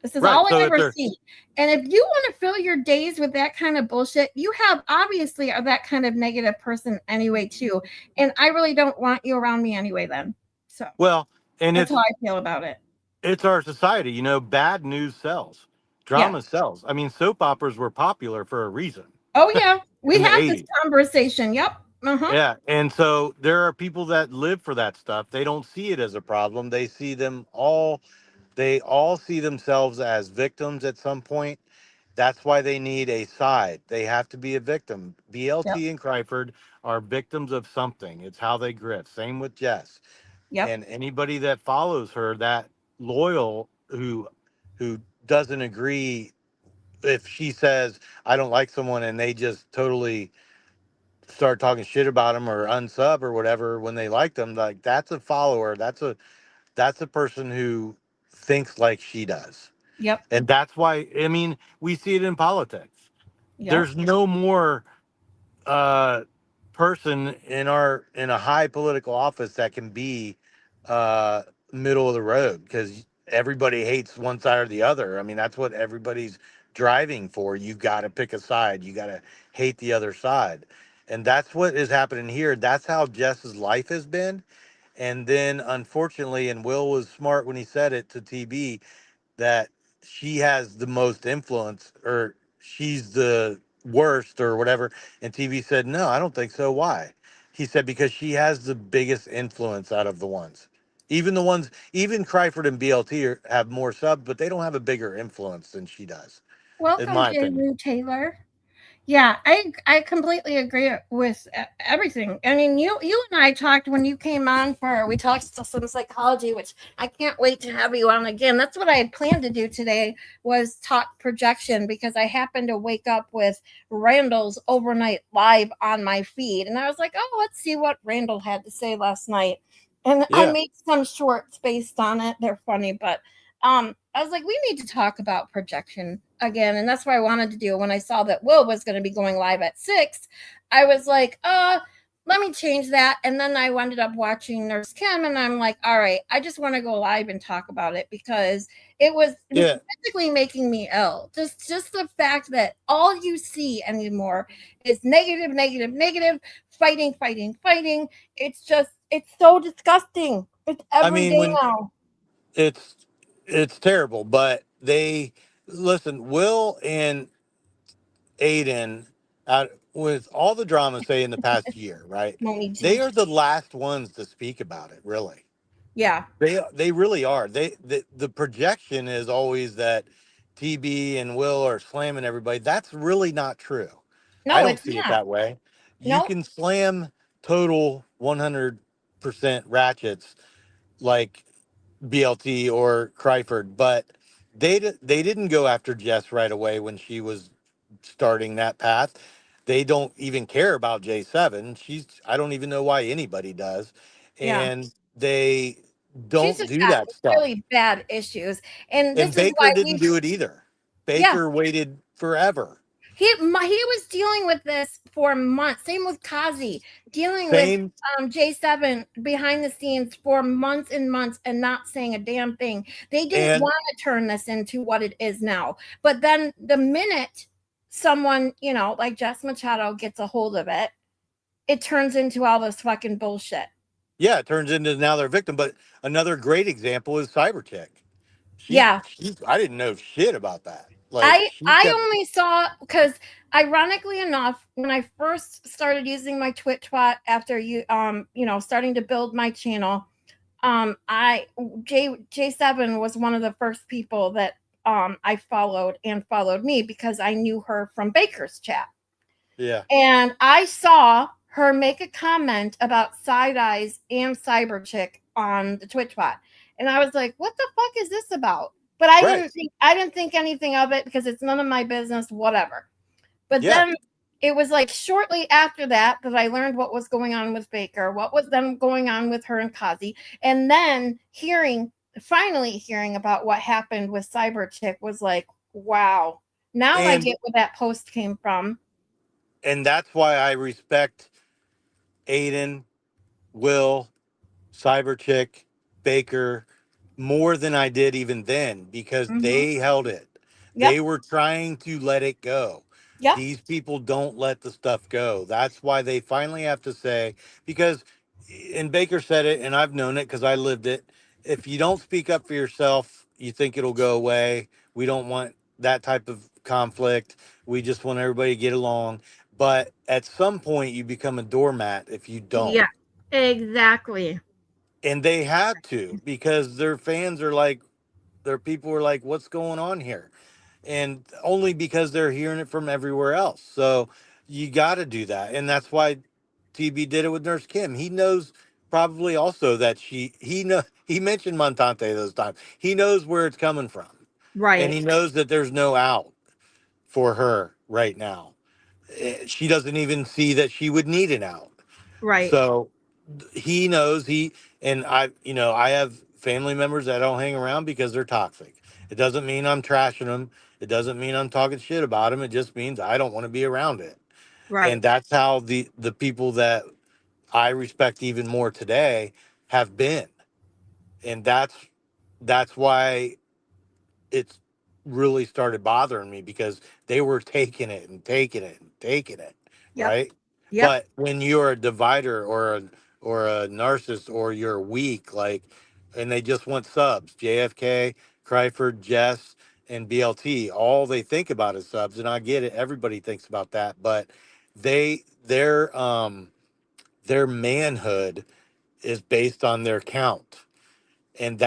This is right, all so I if ever they're see. And if you want to fill your days with that kind of bullshit, you have obviously are that kind of negative person anyway, too. And I really don't want you around me anyway, then. So well, and that's how I feel about it. it's our society, bad news sells. Yeah. Drama sells. I mean, soap operas were popular for a reason Oh, yeah. We in the had this 80s. conversation. Yep. Uh-huh. Yeah, and so there are people that live for that stuff. They don't see it as a problem. They all see themselves as victims at some point. That's why they need a side. They have to be a victim. Yep. BLT and Kryford are victims of something. It's how they grift. Same with Jess. Yep. And anybody that follows her, that loyal, who doesn't agree, if she says I don't like someone and they just totally start talking shit about them or unsub or whatever when they like them, like that's a follower. That's a person who thinks like she does. Yep. And that's why, I mean, we see it in politics. Yep. There's no more uh, person in a high political office that can be uh, middle of the road, because everybody hates one side or the other. I mean, that's what everybody's driving for. You got to pick a side. You got to hate the other side, and that's what is happening here. That's how Jess's life has been. And then, unfortunately, and Will was smart when he said it to TB, that she has the most influence, or she's the worst or whatever. And TV said, no, I don't think so. Why? He said, because she has the biggest influence out of the ones. Even Kryford and BLT have more subs, but they don't have a bigger influence than she does, in Welcome, my J. opinion. Rue Taylor. Yeah, I completely agree with everything. I mean, you and I talked when you came on for we talked some psychology, which I can't wait to have you on again. That's what I had planned to do today was talk projection because I happened to wake up with Randall's overnight live on my feed, and I was like, oh, let's see what Randall had to say last night, and I Yeah. made some shorts based on it. They're funny, but I was like, we need to talk about projection again, and that's what I wanted to do. When I saw that Will was going to be going live at 6, I was like, let me change that. And then I ended up watching Nurse Kim, and I'm like, all right, I just want to go live and talk about it because it was Yeah. physically making me ill. Just the fact that all you see anymore is negative, negative, negative, fighting, fighting, fighting. It's so disgusting. It's I every mean, day when now. it's it's terrible, but they listen, Will and Aiden, out with all the drama, say in the past year, right? Won't need They to. are the last ones to speak about it. Really, Yeah. they really are. The projection is always that TB and Will are slamming everybody. That's really not true. I No, don't it's see it not. that way. You No. can slam total 100% ratchets like BLT or Kryford, but they didn't go after Jess right away when she was starting that path. They don't even care about J7. I don't even know why anybody does. Yeah. And they She's don't just do got that stuff. really bad issues. And And this is why Baker didn't we do it either. yeah, Baker waited forever. he was dealing with this for months. Same with Kazi, dealing with Same. J7 behind the scenes for months and months and not saying a damn thing. They didn't And want to turn this into what it is now. But then the minute someone, like Jess Machado gets a hold of it, it turns into all this fucking bullshit. yeah, it turns into now they're a victim. But another great example is Cybercheck. Yeah. I didn't know shit about that. Like she I kept. only saw because ironically enough, when I first started using my Twitch bot after starting to build my channel, I J7 was one of the first people that I followed and followed me because I knew her from Baker's chat. Yeah. And I saw her make a comment about side eyes and cyber chick on the Twitch bot. And I was like, what the fuck is this about? But Right. I didn't think anything of it because it's none of my business, whatever. But Yeah. then it was like shortly after that that I learned what was going on with Baker, what was then going on with her and Kazi. And then finally hearing about what happened with Cyber Chick was like, wow. Now I And get where that post came from. that's why I respect Aiden, Will, Cyberchick, Baker more than I did even then because Mm-hmm. they held it. Yep. They were trying to let it go. Yep. These people don't let the stuff go. That's why they finally have to say, because, and Baker said it, and I've known it because I lived it. If you don't speak up for yourself, you think it'll go away. We don't want that type of conflict. We just want everybody to get along. But at some point, you become a doormat if you don't. Yeah. Exactly. And they had to because their fans are like, their people are like, what's going on here? And only because they're hearing it from everywhere else. So you got to do that. And that's why TB did it with Nurse Kim. He knows probably also that he mentioned Montante those times. He knows where it's coming from. And Right. he knows that there's no out for her right now. She doesn't even see that she would need an out. Right. So he knows and I have family members that don't hang around because they're toxic. It doesn't mean I'm trashing them. It doesn't mean I'm talking shit about them. It just means I don't want to be around it. Right. And that's how the people that I respect even more today have been. And that's why it's really started bothering me because they were taking it and taking it and taking it, Yep. right? Yep. But when you're a divider or a narcissist or you're weak, like, and they just want subs, JFK, Cryford, Jess, and BLT, all they think about is subs, and I get it. Everybody thinks about that, but they their manhood is based on their count, and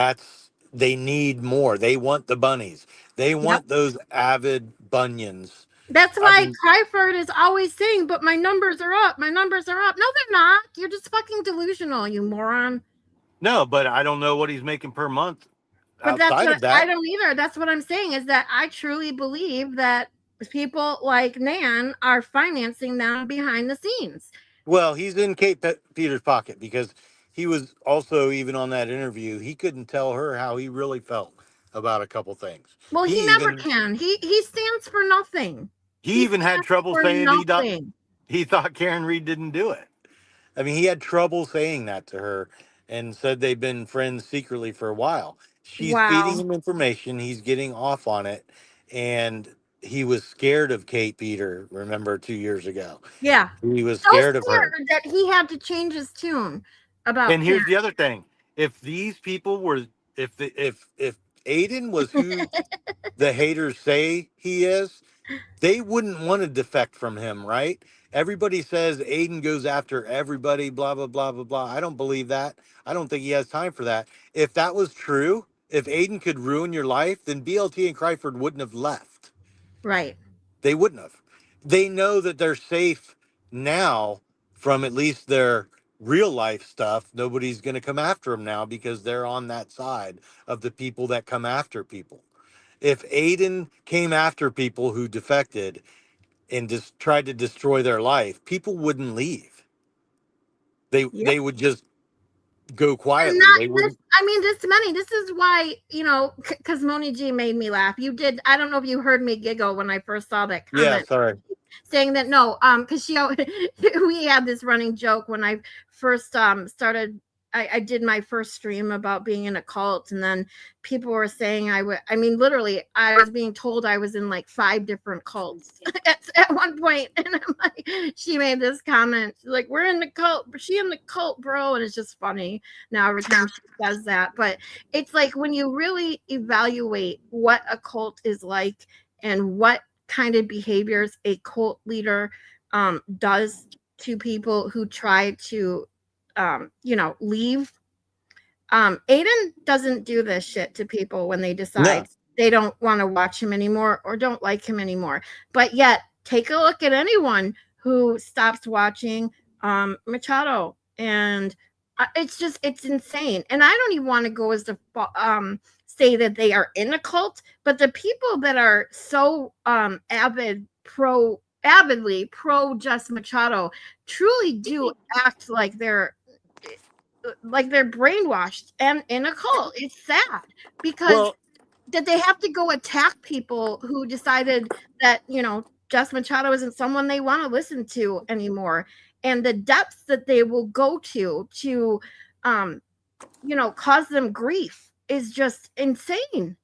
they need more. They want the bunnies. They Yep. want those avid bunions. That's I why mean, Kryford is always saying, but my numbers are up. My numbers are up. No, they're not. You're just fucking delusional, you moron. no, but I don't know what he's making per month But that's outside what of I that. don't either. That's what I'm saying is that I truly believe that people like Nan are financing them behind the scenes. Well, he's in Peter's pocket because he was also, even on that interview, he couldn't tell her how he really felt about a couple things. Well, he He never even can. He stands for nothing. he He even had stands trouble for saying nothing. he thought Karen Reed didn't do it. I mean, he had trouble saying that to her and said they've been friends secretly for a while. She's feeding Wow. him information, he's getting off on it, and he was scared of Kate Peter, remember 2 years ago. Yeah. He was So scared of her. scared that he had to change his tune about And Karen. here's the other thing. If these people were if Aiden was who the haters say he is, they wouldn't want to defect from him, right? Everybody says Aiden goes after everybody, blah, blah, blah, blah, blah. I don't believe that. I don't think he has time for that. If that was true, if Aiden could ruin your life, then BLT and Kryford wouldn't have left. Right. They wouldn't have. They know that they're safe now from at least their real life stuff. Nobody's going to come after them now because they're on that side of the people that come after people. If Aiden came after people who defected and just tried to destroy their life, people wouldn't leave. Yep. They would just go And quietly. not They this, wouldn't. I mean, this many. This is why, because Moni G made me laugh. You did. I don't know if you heard me giggle when I first saw that Yeah, comment sorry. saying that no, because we had this running joke when I first started. I did my first stream about being in a cult, and then people were saying I mean, literally, I was being told I was in like 5 different cults at one point, and I'm like, she made this comment, she's like, "We're in the cult, she in the cult, bro," and it's just funny now every time she says that. But it's like when you really evaluate what a cult is like and what kind of behaviors a cult leader does to people who try to leave. Aiden doesn't do this shit to people when they decide No. they don't want to watch him anymore or don't like him anymore. But yet, take a look at anyone who stops watching Machado, and it's insane. And I don't even want to go as to say that they are in a cult, but the people that are so avidly pro Just Machado truly do act like they're brainwashed and in a cult. It's sad because Well, that they have to go attack people who decided that, Just Machado isn't someone they want to listen to anymore. And the depths that they will go to cause them grief is just insane.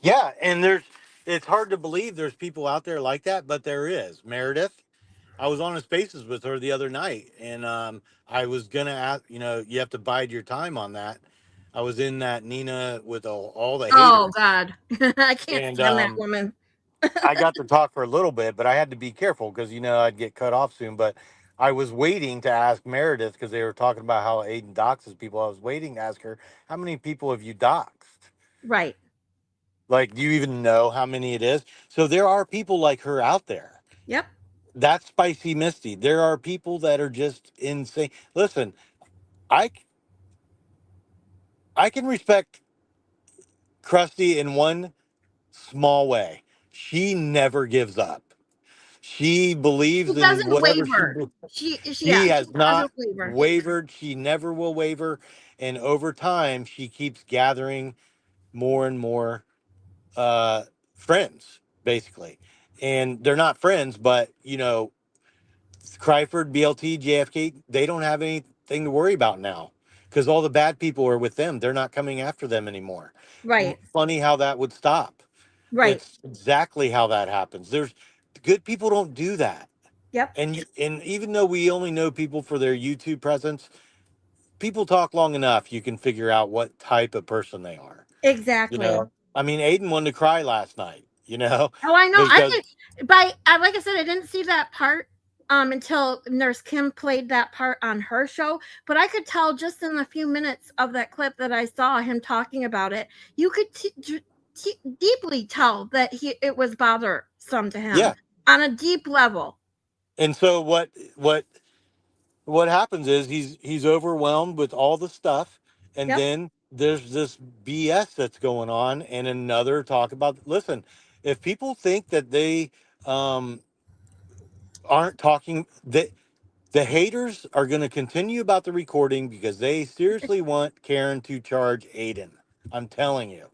yeah, and it's hard to believe there's people out there like that, but there is. Meredith, I was on a spaces with her the other night, and I was gonna ask, you have to bide your time on that. I was in that Nina with all the Oh haters, God. I can't and stand that woman. I got to talk for a little bit, but I had to be careful because I'd get cut off soon. But I was waiting to ask Meredith because they were talking about how Aiden doxes people. I was waiting to ask her, how many people have you doxed? Right. Like, do you even know how many it is? So there are people like her out there. Yep. That's Spicy Misty. There are people that are just insane. Listen, I I can respect Krusty in one small way. She never gives up. She She believes in doesn't whatever waver. Yeah, she she has not doesn't waver. wavered. She never will waver. And over time, she keeps gathering more and more uh, friends, basically. And they're not friends, but, Cryford, BLT, JFK, they don't have anything to worry about now because all the bad people are with them. They're not coming after them anymore. Right. Funny how that would stop. Right. It's exactly how that happens. There's good people don't do that. Yep. And even though we only know people for their YouTube presence, people talk long enough, you can figure out what type of person they are. You Exactly. know, I mean, Aiden wanted to cry last night. Oh, I know. I Because did. Like I said, I didn't see that part until Nurse Kim played that part on her show. But I could tell just in a few minutes of that clip that I saw him talking about it. You could deeply tell that it was bothersome to him Yeah. on a deep level. And so what happens is he's overwhelmed with all the stuff, and Yep. then there's this BS that's going on, and another talk about, listen, if people think that they um aren't talking, that the haters are going to continue about the recording because they seriously want Karen to charge Aiden. I'm telling you,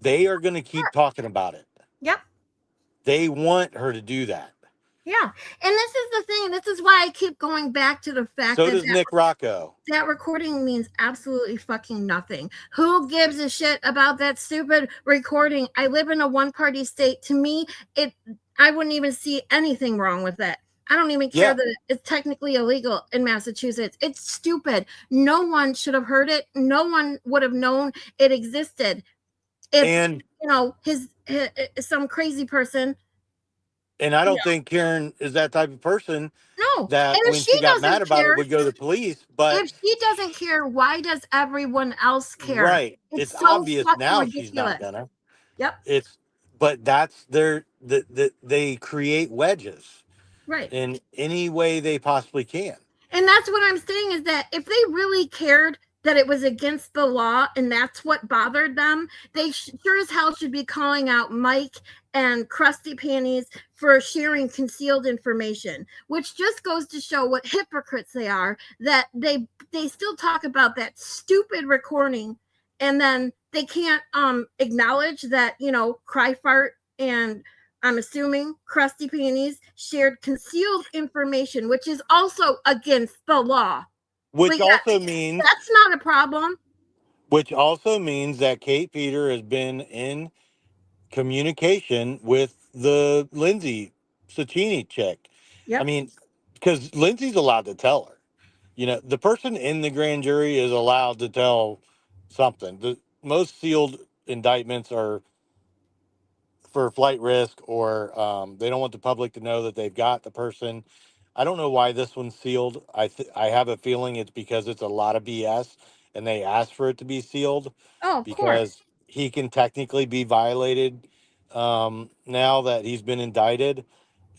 they are going to keep talking about it. Yep. They want her to do that. Yeah. And this is the thing. This is why I keep going back to the fact So that does Nick Rocco. that recording means absolutely fucking nothing. Who gives a shit about that stupid recording? I live in a one-party state. To me, I wouldn't even see anything wrong with it. I don't even care Yeah. that it's technically illegal in Massachusetts. It's stupid. No one should have heard it. No one would have known it existed if And his some crazy person. I don't think Karen is that type of person No. that And if when she she got mad doesn't about it care, would go to the police. But if she doesn't care, why does everyone else care? right, It's it's so obvious fucking now she's not ridiculous. gonna. Yep. It's but that's they create wedges Right. in any way they possibly can. And that's what I'm saying is that if they really cared that it was against the law and that's what bothered them, they sure as hell should be calling out Mike and Krusty Panties for sharing concealed information, which just goes to show what hypocrites they are, that they still talk about that stupid recording and then they can't acknowledge that, Cry Fart and I'm assuming Krusty Panties shared concealed information, which is also against the law. But Which yeah, also means that's not a problem. that Kate Peter has been in communication with the Lindsay Cicchini chick. I Yep. mean, because Lindsay's allowed to tell her. The person in the grand jury is allowed to tell something. The most sealed indictments are for flight risk, or they don't want the public to know that they've got the person. I don't know why this one's sealed. I have a feeling it's because it's a lot of BS, and they asked for it to be sealed Oh, of course. because he can technically be violated now that he's been indicted,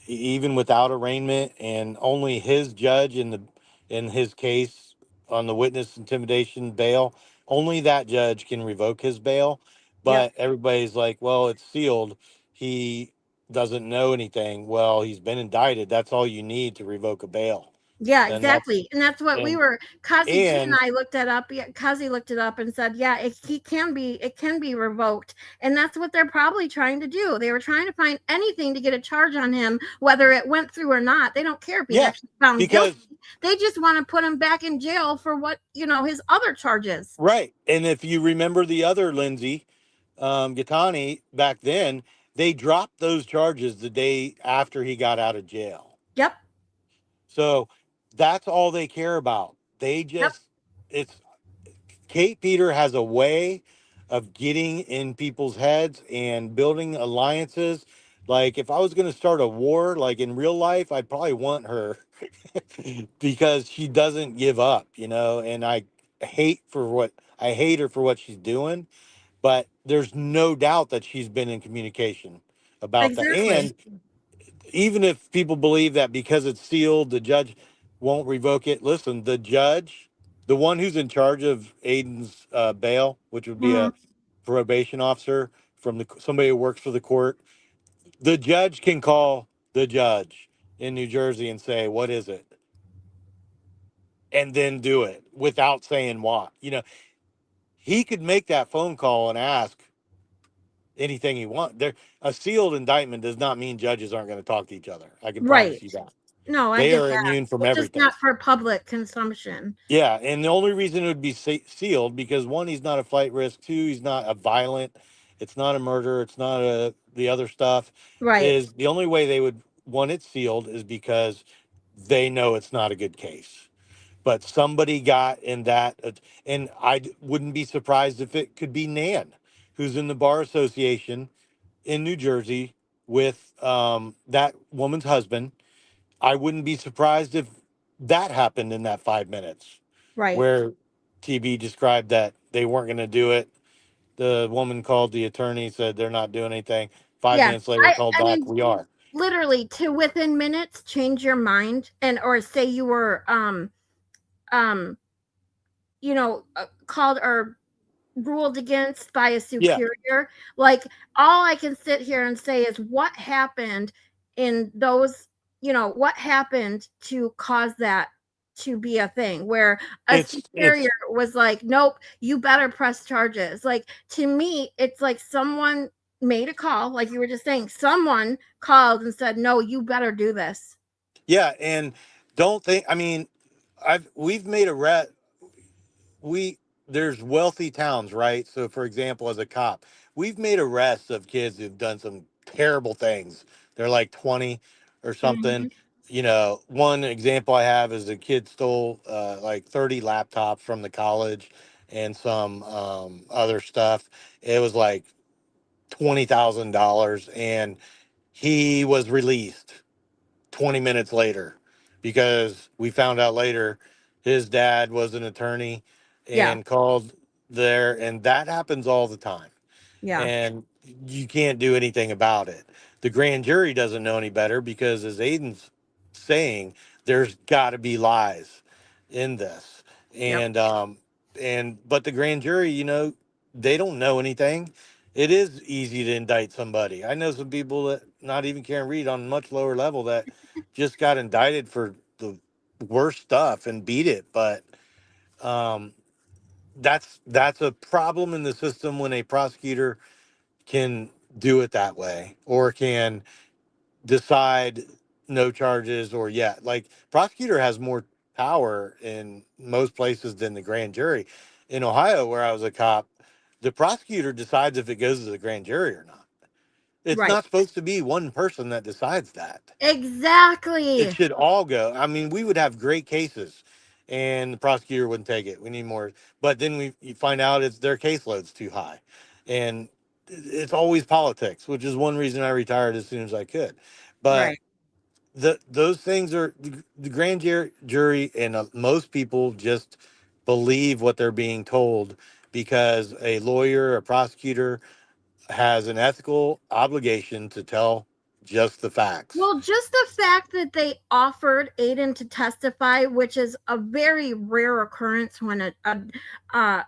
even without arraignment, and only his judge in his case on the witness intimidation bail, only that judge can revoke his bail. Yep. But everybody's like, well, it's sealed, he doesn't know anything. Well, he's been indicted. That's all you need to revoke a bail. Yeah, And that's exactly. And that's what we and were Kazi G and and I looked that up. Yeah, Kazi looked it up and said, yeah, it can be revoked. And that's what they're probably trying to do. They were trying to find anything to get a charge on him, whether it went through or not. They don't care if he's yeah, actually found guilty. because They just want to put him back in jail for what, his other charges. right. And if you remember the other Lindsay, Gattani, back then, they dropped those charges the day after he got out of jail. Yep. So that's all they care about. They Yep. just, it's Kate Peter has a way of getting in people's heads and building alliances. Like if I was going to start a war, like in real life, I'd probably want her because she doesn't give up, and I hate her for what she's doing, but there's no doubt that she's been in communication about that. Exactly. And even if people believe that because it's sealed, the judge won't revoke it. Listen, the judge, the one who's in charge of Aiden's bail, which would be Mhm. a probation officer from somebody who works for the court, the judge can call the judge in New Jersey and say, "What is it?" and then do it without saying what. He could make that phone call and ask anything he wants. There, a sealed indictment does not mean judges aren't going to talk to each other. I can Right. promise you that. No, I They get are that. immune from It's just everything. not for public consumption. Yeah, and the only reason it would be sealed because one, he's not a flight risk. Two, he's not a violent. It's not a murder. It's not the other stuff. Right. Is the only way they would want it sealed is because they know it's not a good case. But somebody got in that, and wouldn't be surprised if it could be Nan, who's in the bar association in New Jersey with that woman's husband. I wouldn't be surprised if that happened in that 5 minutes Right. where TB described that they weren't going to do it. The woman called the attorney, said they're not doing anything. Five Yeah. minutes later, called I back, mean, we are. literally to within minutes change your mind, and or say you were um called or ruled against by a Yeah, superior. Like, all I can sit here and say is what happened in those, what happened to cause that to be a thing where a superior it's was like, nope, you better press charges. Like, to me, it's like someone made a call, like you were just saying, someone called and said, no, you better do this. yeah, and don't think. I mean, I've we've made a we there's wealthy towns, right? So, for example, as a cop, we've made arrests of kids who've done some terrible things. They're like 20 or something. Mm-hmm. One example I have is a kid stole like 30 laptops from the college and some other stuff. It was like $20,000, and he was released 20 minutes later because we found out later his dad was an attorney Yeah. and called there, and that happens all the time, Yeah. and you can't do anything about it. The grand jury doesn't know any better because, as Aiden's saying, there's got to be lies in this, Yep. and but the grand jury, they don't know anything. It is easy to indict somebody. I know some people that not even can read on a much lower level that just got indicted for the worst stuff and beat it, but um, that's a problem in the system when a prosecutor can do it that way or can decide no charges, or yeah, like prosecutor has more power in most places than the grand jury. In Ohio, where I was a cop, the prosecutor decides if it goes to the grand jury or not. It's Right. not supposed to be one person that decides that. It Exactly. should all go. I mean, we would have great cases and the prosecutor wouldn't take it. We need more. But then you find out it's their caseload's too high. And it's always politics, which is one reason I retired as soon as I could. But Right. those things are the grand jury, and most people just believe what they're being told because a lawyer, a prosecutor has an ethical obligation to tell just the facts. Well, just the fact that they offered Aiden to testify, which is a very rare occurrence when uh,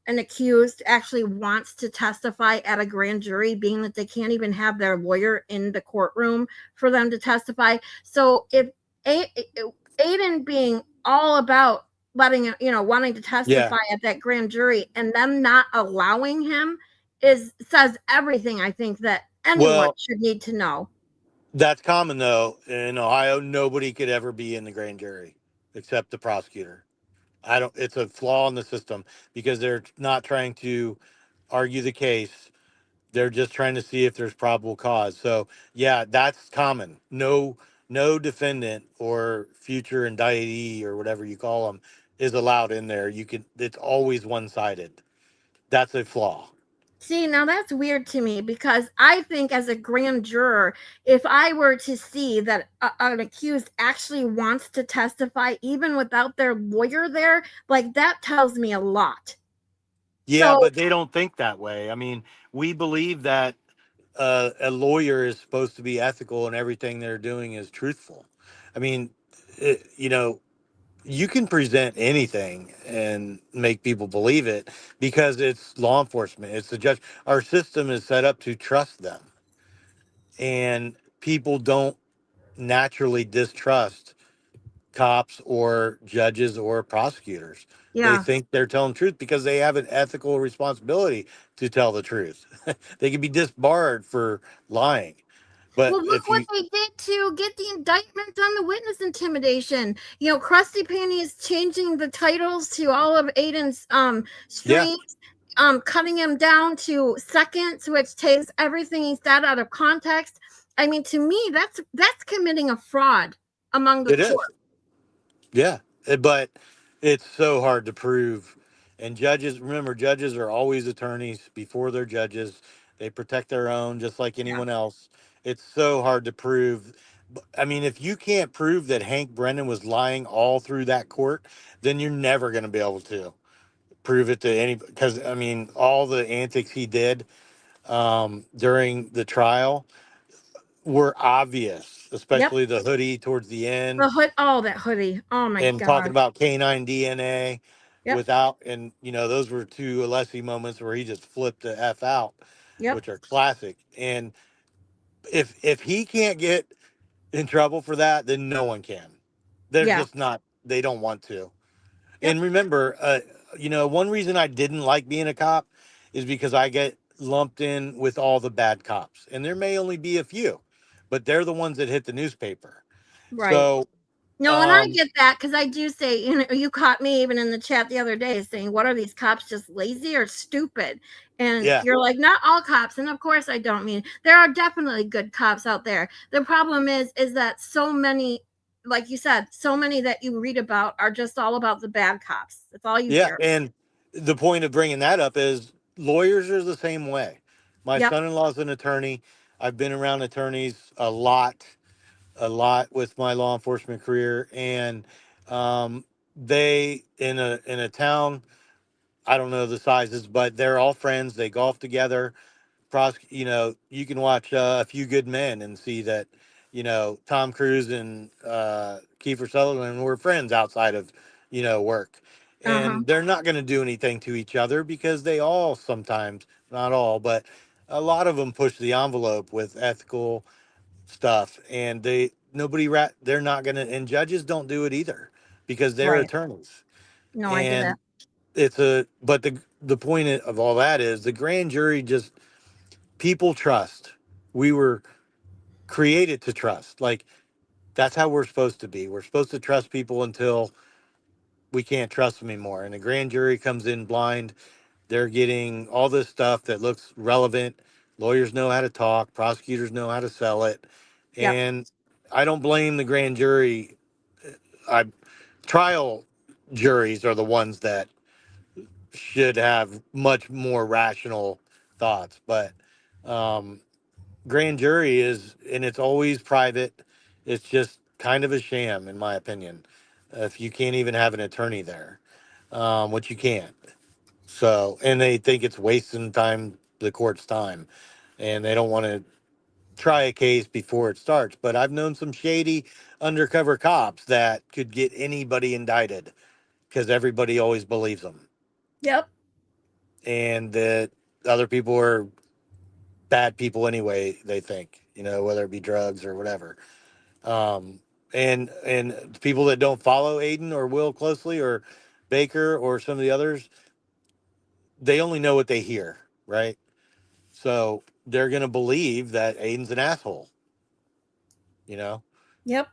an accused actually wants to testify at a grand jury, being that they can't even have their lawyer in the courtroom for them to testify. So if Aiden being all about wanting to Yeah. testify at that grand jury and them not allowing him is says everything I think that anyone Well, should need to know. that's common though. In Ohio, nobody could ever be in the grand jury except the prosecutor. I don't, it's a flaw in the system because they're not trying to argue the case. They're just trying to see if there's probable cause. So yeah, that's common. No defendant or future indictee or whatever you call them is allowed in there. It's always one sided. That's a flaw. See, now that's weird to me because I think as a grand juror, if I were to see that an accused actually wants to testify even without their lawyer there, like that tells me a lot. Yeah, So, but they don't think that way. I mean, we believe that a lawyer is supposed to be ethical and everything they're doing is truthful. I mean, you can present anything and make people believe it because it's law enforcement, it's the judge. Our system is set up to trust them, and people don't naturally distrust cops or judges or prosecutors. They yeah. think they're telling the truth because they have an ethical responsibility to tell the truth. They can be disbarred for lying. But Well, look if what you, they did to get the indictment on the witness intimidation. Krusty Panty is changing the titles to all of Aiden's yeah, streams, cutting him down to seconds, which takes everything he said out of context. I mean, to me, that's committing a fraud among the it is. court. Yeah. But it's so hard to prove. And judges, remember, judges are always attorneys before they're judges. They protect their own just like Yeah. anyone else. It's so hard to prove. I mean, if you can't prove that Hank Brennan was lying all through that court, then you're never going to be able to. prove it to any, because I mean, all the antics he did during the trial were obvious, Yep. especially the hoodie towards the end The hood. Oh, that hoodie. Oh my and talking gosh. about canine DNA Yep. without, and those were two Alessi moments where he just flipped the F out, Yep. which are classic. And if he can't get in trouble for that, then no one can. They're Yeah. just not, they don't want to. Yep. And remember, one reason I didn't like being a cop is because I get lumped in with all the bad cops. And there may only be a few, but they're the ones that hit the newspaper. Right. So, No, and I um, get that because I do say, you caught me even in the chat the other day saying, "What are these cops just lazy or stupid?" And yeah, you're like, "Not all cops," and of course I don't mean there are definitely good cops out there. The problem is that so many, like you said, so many that you read about are just all about the bad cops. That's all you yeah. hear. And the point of bringing that up is lawyers are the same way. My Yep. son in law's an attorney. I've been around attorneys a lot with my law enforcement career. And they, in a town, I don't know the sizes, but they're all friends. They golf together. You can watch A Few Good Men and see that, Tom Cruise and Kiefer Sutherland were friends outside of, work. Uh-huh. And they're not going to do anything to each other because they all sometimes, not all, but a lot of them push the envelope with ethical stuff. And they're not going to, and judges don't do it either because they're Right. attorneys. No, I get it. And but the point of all that is the grand jury just, people trust. We were created to trust. Like, that's how we're supposed to be. We're supposed to trust people until we can't trust them anymore. And the grand jury comes in blind. They're getting all this stuff that looks relevant. Lawyers know how to talk, prosecutors know how to sell it. Yep. And I don't blame the grand jury. I Trial juries are the ones that should have much more rational thoughts. But um, grand jury is, and it's always private. It's just kind of a sham, in my opinion. If you can't even have an attorney there, which you can't. So, and they think it's wasting time, the court's time, and they don't want to try a case before it starts. But I've known some shady undercover cops that could get anybody indicted because everybody always believes them, Yep. and that other people are bad people anyway. They think, whether it be drugs or whatever. Um, and people that don't follow Aiden or Will closely, or Baker or some of the others, they only know what they hear, right? So they're gonna believe that Aiden's an asshole. You know, Yep.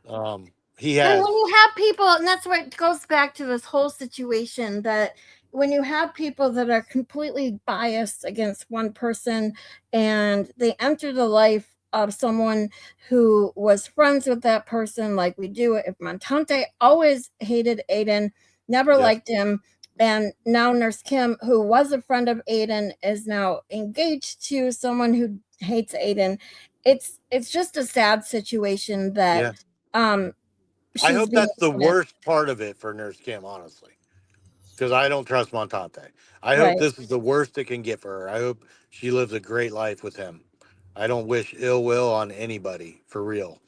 he And when has, you have people, and that's where it goes back to this whole situation that when you have people that are completely biased against one person and they enter the life of someone who was friends with that person, like we do, if Montante always hated Aiden, never yeah, liked him, and now Nurse Kim, who was a friend of Aiden, is now engaged to someone who hates Aiden. It's just a sad situation that yeah. um I she's hope being that's the put in. worst part of it for Nurse Kim, honestly, because I don't trust Montante. I hope Right. this is the worst it can get for her. I hope she lives a great life with him. I don't wish ill will on anybody, for real.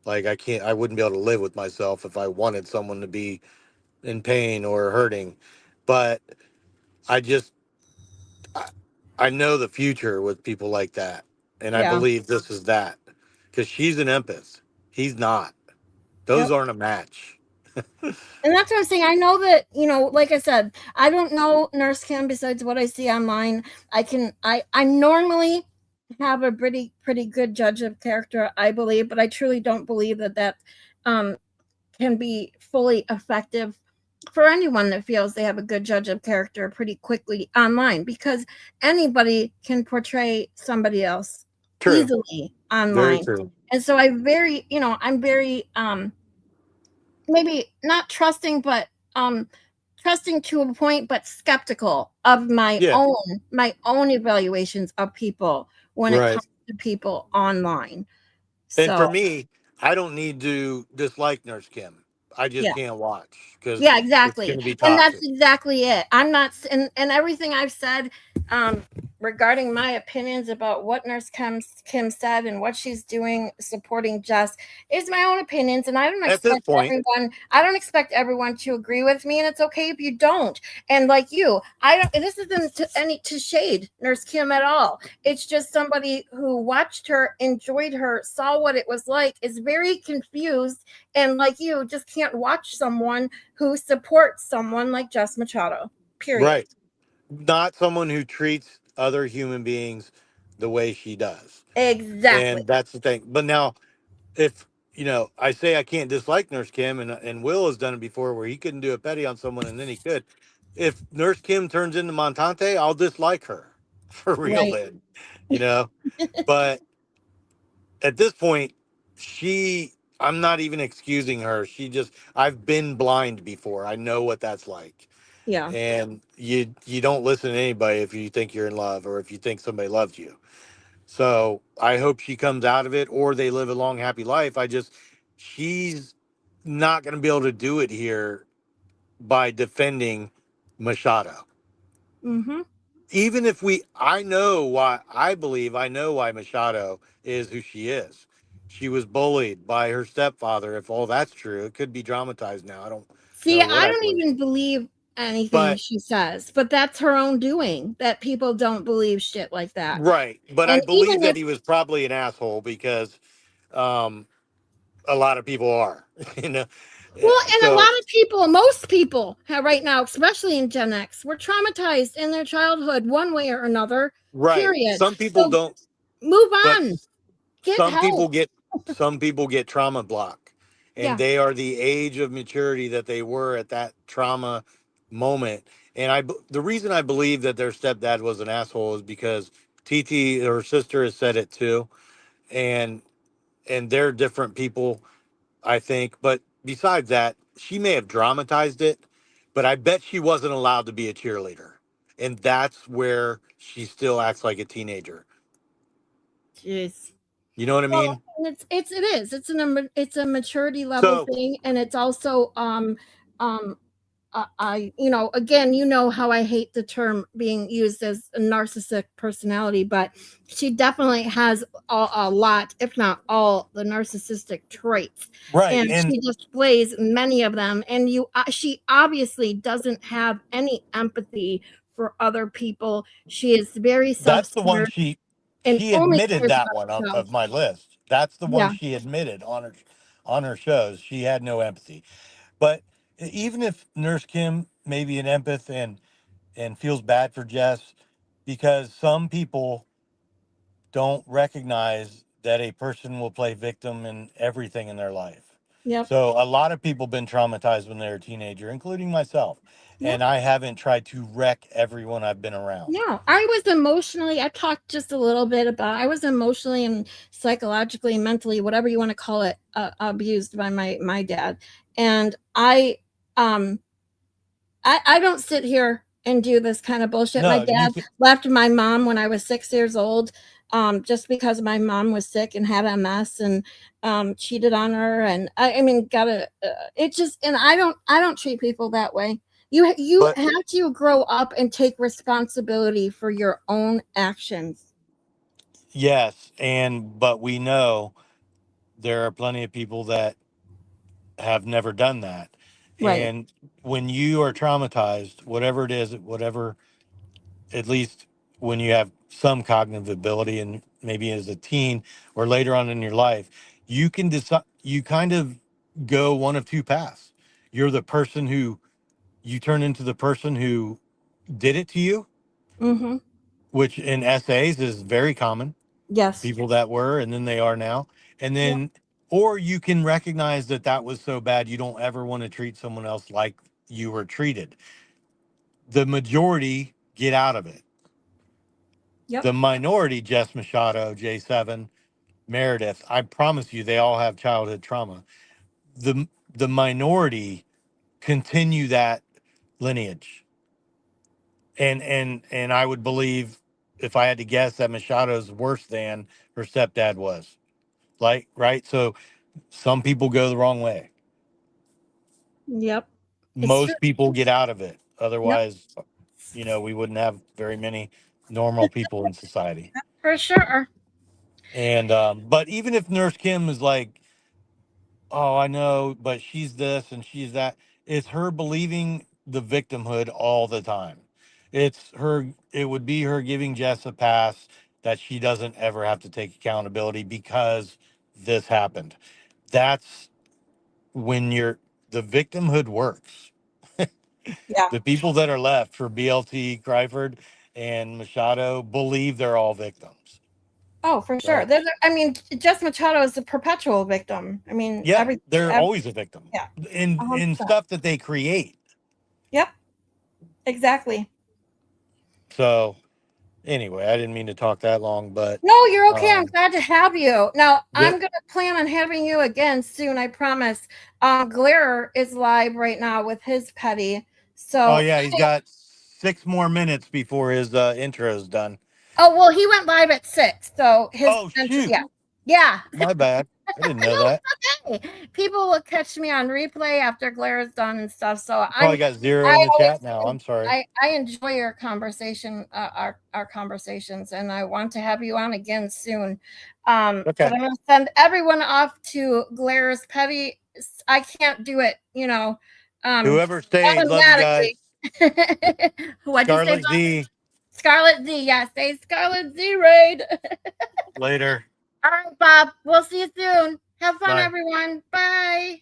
Like, I wouldn't be able to live with myself if I wanted someone to be in pain or hurting. But I just, I, I know the future with people like that. And I Yeah. believe this is that, because she's an empath. He's not. Those Yep. aren't a match. And that's what I'm saying. I know that, like I said, I don't know Nurse Kim besides what I see online. I normally have a pretty good judge of character, I believe, but I truly don't believe that um can be fully effective for anyone that feels they have a good judge of character pretty quickly online, because anybody can portray somebody else True. easily Very online. true. And so I'm very maybe not trusting, but trusting to a point, but skeptical of Yeah. my own evaluations of people when it Right. comes to people online. And for So me, I don't need to dislike Nurse Kim. I just Yeah. can't watch because Yeah, it's going exactly. to be And that's toxic. exactly it. I'm not and everything I've said um regarding my opinions about what Kim said and what she's doing supporting Jess is my own opinions, and At this point, I don't expect everyone to agree with me, and it's okay if you don't. And like you, I don't this isn't to shade Nurse Kim at all. It's just somebody who watched her, enjoyed her, saw what it was like, is very confused, and like you just can't watch someone who supports someone like Jess Machado. Period. right? Not someone who treats other human beings the way she does. Exactly. And that's the thing. But now, if I say I can't dislike Nurse Kim, and Will has done it before, where he couldn't do a petty on someone and then he could. If Nurse Kim turns into Montante, I'll dislike her for real Right. then, you know. But at this point, I'm not even excusing her. I've been blind before. I know what that's like. Yeah. And you don't listen to anybody if you think you're in love or if you think somebody loves you. So I hope she comes out of it or they live a long, happy life. She's not going to be able to do it here by defending Machado. Mm-hmm. Even if I know why, I know why Machado is who she is. She was bullied by her stepfather. If all that's true, it could be dramatized now. I don't See, know what I I don't believe. even believe anything But, she says, but that's her own doing that people don't believe shit like that. right. But I And believe even that if he was probably an asshole because um, a lot of people are, you know. well, Yeah, and a so, lot of people, most people have right now, especially in Gen X, were traumatized in their childhood one way or another. right. Period. Some people So don't, move but on. Get some help. people get some people get trauma block, and Yeah. they are the age of maturity that they were at that trauma moment. And the reason I believe that their stepdad was an asshole is because TT, her sister, has said it too, and they're different people, I think. But besides that, she may have dramatized it, but I bet she wasn't allowed to be a cheerleader, and that's where she still acts like a teenager. Jeez. You know what I Well, mean? and it is. It's a maturity level So thing, and it's also um I again, how I hate the term being used as a narcissistic personality, but she definitely has a lot, if not all, the narcissistic traits, right, and and she displays many of them. And she obviously doesn't have any empathy for other people. She is very that's the one self-centered and she only admitted cares that about one herself. of my list. That's the one Yeah. she admitted on her shows. She had no empathy. But even if Nurse Kim may be an empath and feels bad for Jess, because some people don't recognize that a person will play victim in everything in their life. Yep. So a lot of people been traumatized when they were a teenager, including myself. Yep. And I haven't tried to wreck everyone I've been around. Yeah, I was emotionally, I talked just a little bit about, I was emotionally and psychologically, mentally, whatever you want to call it, abused by my dad. And um, I don't sit here and do this kind of bullshit. My No, you dad can, left my mom when I was 6 years old, just because my mom was sick and had MS and cheated on her. And I mean, it just, and I don't treat people that way. You but have to grow up and take responsibility for your own actions. yes, but we know there are plenty of people that have never done that. Right. And when you are traumatized, whatever it is, whatever, at least when you have some cognitive ability and maybe as a teen or later on in your life, you can decide, you kind of go one of two paths. You're the person who you turn into the person who did it to you, Mm-hmm. which in essays is very common, Yes. people that were and then they are now. And Yep. then, or you can recognize that that was so bad you don't ever want to treat someone else like you were treated. The majority get out of it. Yep. The minority, Jess Machado, J7, Meredith, I promise you, they all have childhood trauma. The minority continue that lineage, and I would believe, if I had to guess, that Machado's worse than her stepdad was. Like, right? So some people go the wrong way. Yep. It's true. Most people get out of it. Otherwise, you know, we wouldn't have very many normal people in society. For sure. And but even if Nurse Kim is like, oh, I know, but she's this and she's that, it's her believing the victimhood all the time. It's her, it would be her giving Jess a pass that she doesn't ever have to take accountability because this happened. That's when the victimhood works. Yeah. The people that are left for BLT, Cryford, and Machado believe they're all victims. Oh, for sure. Right? I mean, Jess Machado is a perpetual victim. I mean, Yeah, they're always a victim yeah, in 100%. stuff that they create. Yep, exactly. So anyway, I didn't mean to talk that long, but No, you're okay. I'm um, glad to have you. Now, I'm yep. going to plan on having you again soon, I promise. Glare is live right now with his petty. Oh So, yeah, he's got 6 more minutes before his intro is done. oh, well, he went live at 6. So, his, Oh shoot, yeah. Yeah. my bad. I didn't know No, that. it's okay. People will catch me on replay after Glare is done and stuff. So, Probably got 0 I in the chat now. always I'm sorry. I enjoy your conversation, our conversations, and I want to have you on again soon. But Okay. I'm going to send everyone off to Glare's petty. I can't do it, Whoever stayed, love you guys. automatically. What'd you say, Scarlet Bob? Z. Scarlet Z, yeah, say Scarlet Z raid. Later. All right, Bob. We'll see you soon. Have fun, Bye. everyone. Bye.